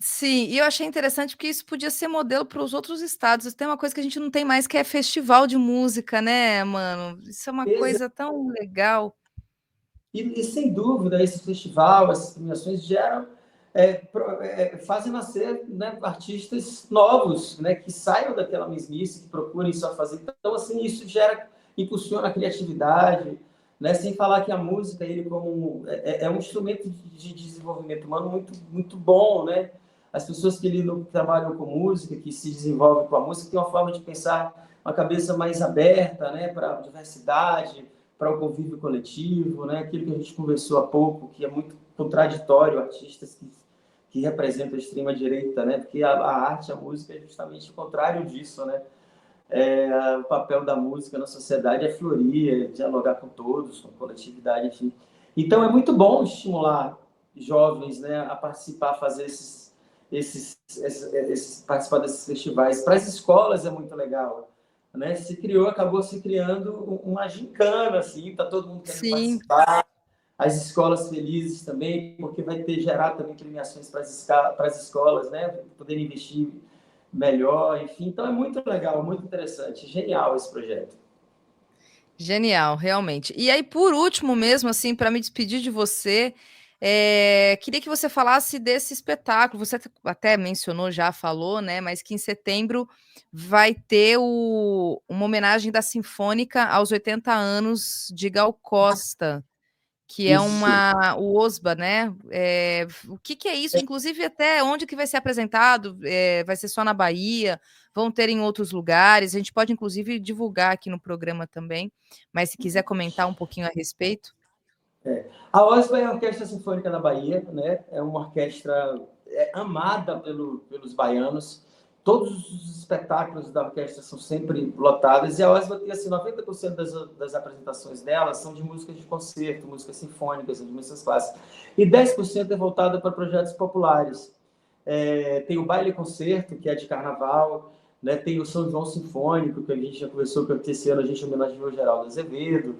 Sim, e eu achei interessante porque isso podia ser modelo para os outros estados. Tem uma coisa que a gente não tem mais, que é festival de música, né, mano? Isso é uma coisa tão legal. E sem dúvida, esse festival, essas premiações geram, fazem nascer, né, artistas novos, né, que saiam daquela mesmice, que procurem só fazer. Então, assim, isso impulsiona a criatividade, né, sem falar que a música, ele como é um instrumento de desenvolvimento humano muito bom, né? As pessoas que trabalham com música, que se desenvolvem com a música, têm uma forma de pensar, uma cabeça mais aberta, né, para a diversidade, para o convívio coletivo, né? Aquilo que a gente conversou há pouco, que é muito contraditório, artistas que representam a extrema-direita, né? Porque a arte, a música é justamente o contrário disso, né? O papel da música na sociedade é florir, é dialogar com todos, com a coletividade, enfim. Então, é muito bom estimular jovens, né, a participar, a fazer participar desses festivais. Para as escolas é muito legal, né? Acabou se criando uma gincana, assim, tá todo mundo querendo participar. As escolas felizes também, porque vai gerar também premiações para as escolas, né? Poder investir melhor, enfim. Então é muito legal, muito interessante, genial esse projeto. Genial, realmente. E aí, por último mesmo, assim, para me despedir de você, queria que você falasse desse espetáculo. Você até mencionou, já falou, né? Mas que em setembro vai ter uma homenagem da Sinfônica aos 80 anos de Gal Costa, que é Isso. o OSBA, né? O que que é isso? Inclusive, até onde que vai ser apresentado? Vai ser só na Bahia? Vão ter em outros lugares? A gente pode, inclusive, divulgar aqui no programa também, mas se quiser comentar um pouquinho a respeito. A OSBA é a Orquestra Sinfônica da Bahia, né? É uma orquestra amada pelos baianos. Todos os espetáculos da orquestra são sempre lotados e a OSBA tem assim 90% das apresentações dela são de músicas de concerto, músicas sinfônicas, de músicas clássicas. E 10% é voltada para projetos populares. Tem o baile concerto, que é de carnaval, né? Tem o São João Sinfônico, que a gente já conversou que esse ano a gente homenageou o Geraldo Azevedo.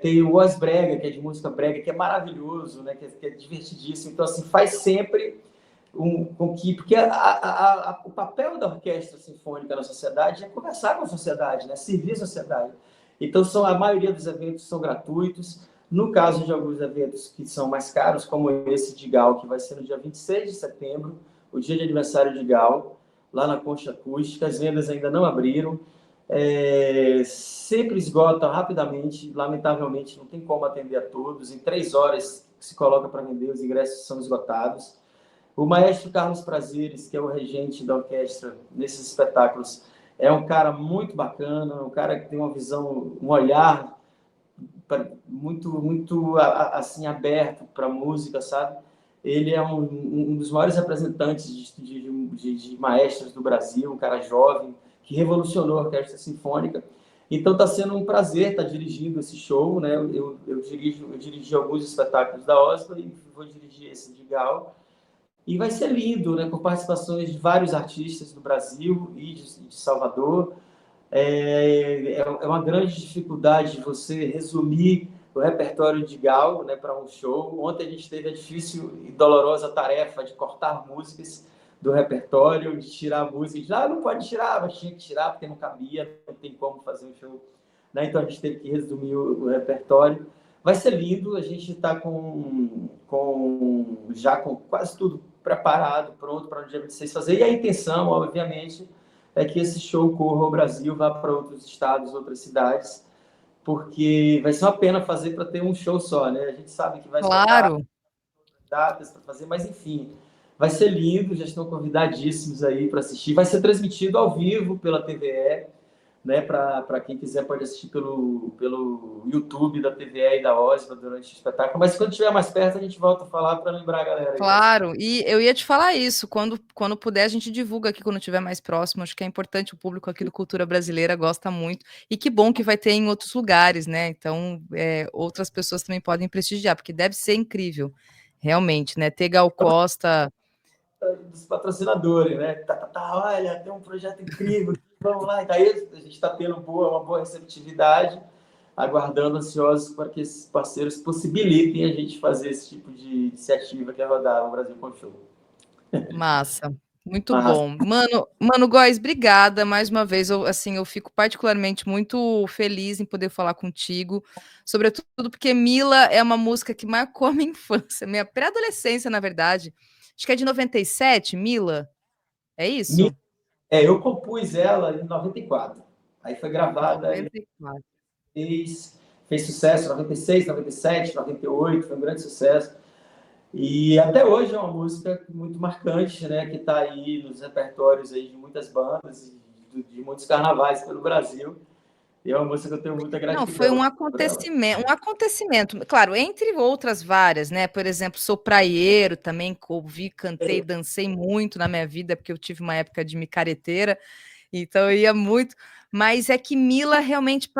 Tem o Os Brega, que é de música brega, que é maravilhoso, né? Que é divertidíssimo. Então, assim, faz sempre com que... Porque o papel da orquestra sinfônica na sociedade é conversar com a sociedade, né? Servir a sociedade. Então, a maioria dos eventos são gratuitos. No caso de alguns eventos que são mais caros, como esse de Gal, que vai ser no dia 26 de setembro, o dia de aniversário de Gal, lá na Concha Acústica, as vendas ainda não abriram. Sempre esgota rapidamente, lamentavelmente não tem como atender a todos. Em 3 horas que se coloca para vender, os ingressos são esgotados. O maestro Carlos Prazeres, que é o regente da orquestra nesses espetáculos, é um cara muito bacana, um cara que tem uma visão, um olhar muito assim aberto para a música, sabe? Ele é um dos maiores representantes de maestros do Brasil, um cara jovem que revolucionou a orquestra sinfônica. Então está sendo um prazer estar dirigindo esse show, né? Eu dirigi alguns espetáculos da OSPA e vou dirigir esse de Gal. E vai ser lindo, né? Com participações de vários artistas do Brasil e de Salvador. É uma grande dificuldade você resumir o repertório de Gal, né, para um show. Ontem a gente teve a difícil e dolorosa tarefa de cortar músicas do repertório, de tirar músicas. Não pode tirar, mas tinha que tirar porque não cabia, não tem como fazer um show. Né? Então a gente teve que resumir o repertório. Vai ser lindo, a gente está já com quase tudo preparado, pronto para o dia 26 fazer. E a intenção, obviamente, é que esse show corra ao Brasil, vá para outros estados, outras cidades, porque vai ser uma pena fazer para ter um show só, né? A gente sabe que vai esgotar Claro. datas para fazer, mas enfim, vai ser lindo, já estão convidadíssimos aí para assistir. Vai ser transmitido ao vivo pela TVE, né? Para quem quiser pode assistir pelo YouTube da TVE e da OSPA durante o espetáculo, mas quando estiver mais perto a gente volta a falar para lembrar a galera aí. Claro, e eu ia te falar isso, quando puder a gente divulga aqui quando estiver mais próximo, acho que é importante, o público aqui do Cultura Brasileira gosta muito, e que bom que vai ter em outros lugares, né, então, outras pessoas também podem prestigiar, porque deve ser incrível, realmente, né, ter Gal Costa. Dos patrocinadores, né? Olha, tem um projeto incrível, vamos lá. E daí a gente está tendo uma boa receptividade, aguardando ansiosos para que esses parceiros possibilitem a gente fazer esse tipo de iniciativa que é rodar o Brasil com Show. Massa, muito Mas, bom. Mano Góes, obrigada mais uma vez. Eu fico particularmente muito feliz em poder falar contigo, sobretudo porque Mila é uma música que marcou a minha infância, minha pré-adolescência, na verdade. Acho que é de 97, Mila. É isso? eu compus ela em 94. Aí foi gravada em 94. fez sucesso em 96, 97, 98, foi um grande sucesso. E até hoje é uma música muito marcante, né? Que está aí nos repertórios aí de muitas bandas, de muitos carnavais pelo Brasil. E é uma música que eu tenho muita Não, foi gratidão por ela. um acontecimento, claro, entre outras várias, né? Por exemplo, sou praieiro também, ouvi, cantei, dancei muito na minha vida, porque eu tive uma época de micareteira. Então eu ia muito, mas é que Mila realmente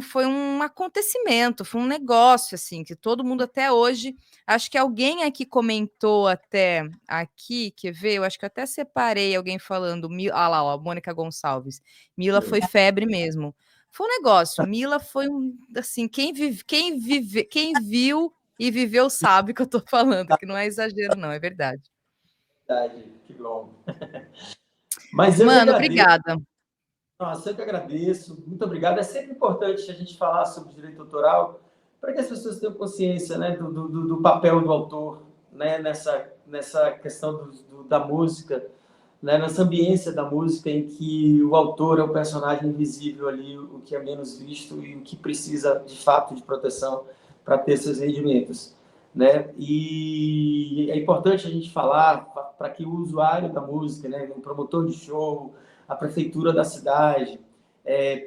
foi um acontecimento, foi um negócio assim, que todo mundo até hoje, acho que alguém aqui comentou até aqui, quer ver? Eu acho que eu até separei alguém falando, lá, ó, Mônica Gonçalves, Mila foi febre mesmo. Foi um negócio, Mila foi assim, quem viu e viveu sabe o que eu tô falando, que não é exagero não, é verdade. Verdade, que bom. Mas eu que Mano, agradeço. obrigada. Nossa, eu que agradeço. Muito obrigado. É sempre importante a gente falar sobre direito autoral para que as pessoas tenham consciência, né, do papel do autor, né, nessa questão da música, né, nessa ambiência da música em que o autor é o personagem invisível ali, o que é menos visto e o que precisa, de fato, de proteção para ter seus rendimentos. Né? E é importante a gente falar para que o usuário da música, né, o promotor de show, a prefeitura da cidade,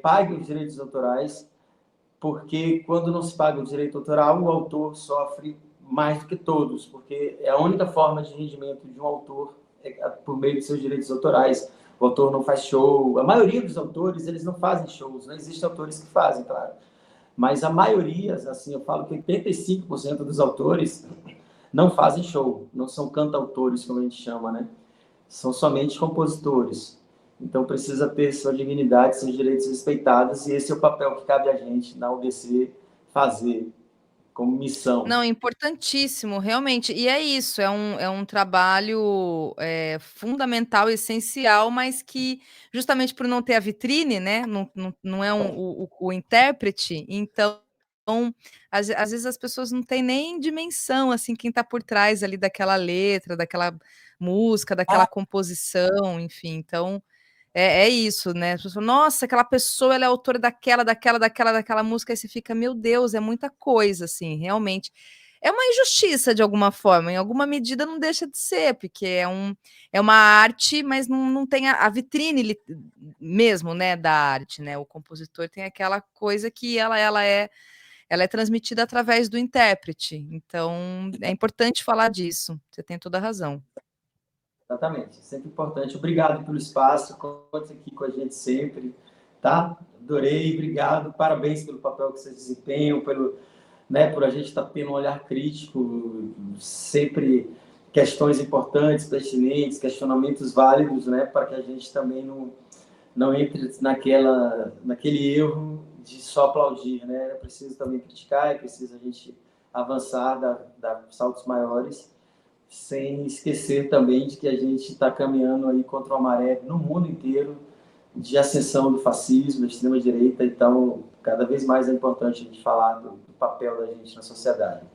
pague os direitos autorais, porque quando não se paga o direito autoral, o autor sofre mais do que todos, porque é a única forma de rendimento de um autor por meio de seus direitos autorais. O autor não faz show, a maioria dos autores, eles não fazem shows, não existem autores que fazem, claro, mas a maioria, assim, eu falo que 85% dos autores não fazem show, não são cantautores, como a gente chama, né? São somente compositores. Então precisa ter sua dignidade, seus direitos respeitados, e esse é o papel que cabe a gente na UBC fazer como missão. Não, importantíssimo, realmente. E é isso, é um trabalho fundamental, essencial, mas que, justamente por não ter a vitrine, né? Não é o intérprete, então. Às vezes as pessoas não têm nem dimensão, assim, quem está por trás ali daquela letra, daquela música, daquela composição, enfim. Então, é isso, né? As pessoas falam, nossa, aquela pessoa ela é autora daquela música, aí você fica, meu Deus, é muita coisa, assim, realmente. É uma injustiça de alguma forma, em alguma medida não deixa de ser, porque é uma arte, mas não tem a vitrine mesmo, né, da arte, né? O compositor tem aquela coisa que ela é transmitida através do intérprete. Então, é importante falar disso. Você tem toda a razão. Exatamente, sempre importante. Obrigado pelo espaço, conte aqui com a gente sempre, tá? Adorei, obrigado, parabéns pelo papel que vocês desempenham, né, por a gente estar tendo um olhar crítico, sempre questões importantes, pertinentes, questionamentos válidos, né, para que a gente também não entre naquele erro de só aplaudir, né? É preciso também criticar, é preciso a gente avançar, dar saltos maiores, sem esquecer também de que a gente está caminhando aí contra uma maré no mundo inteiro de ascensão do fascismo, da extrema-direita, então cada vez mais é importante a gente falar do papel da gente na sociedade.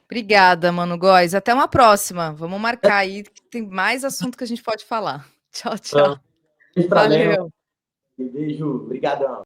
Obrigada, Mano Góes. Até uma próxima. Vamos marcar aí, que tem mais assunto que a gente pode falar. Tchau, tchau. Então, beijo para Léo, Valeu. beijo, obrigadão.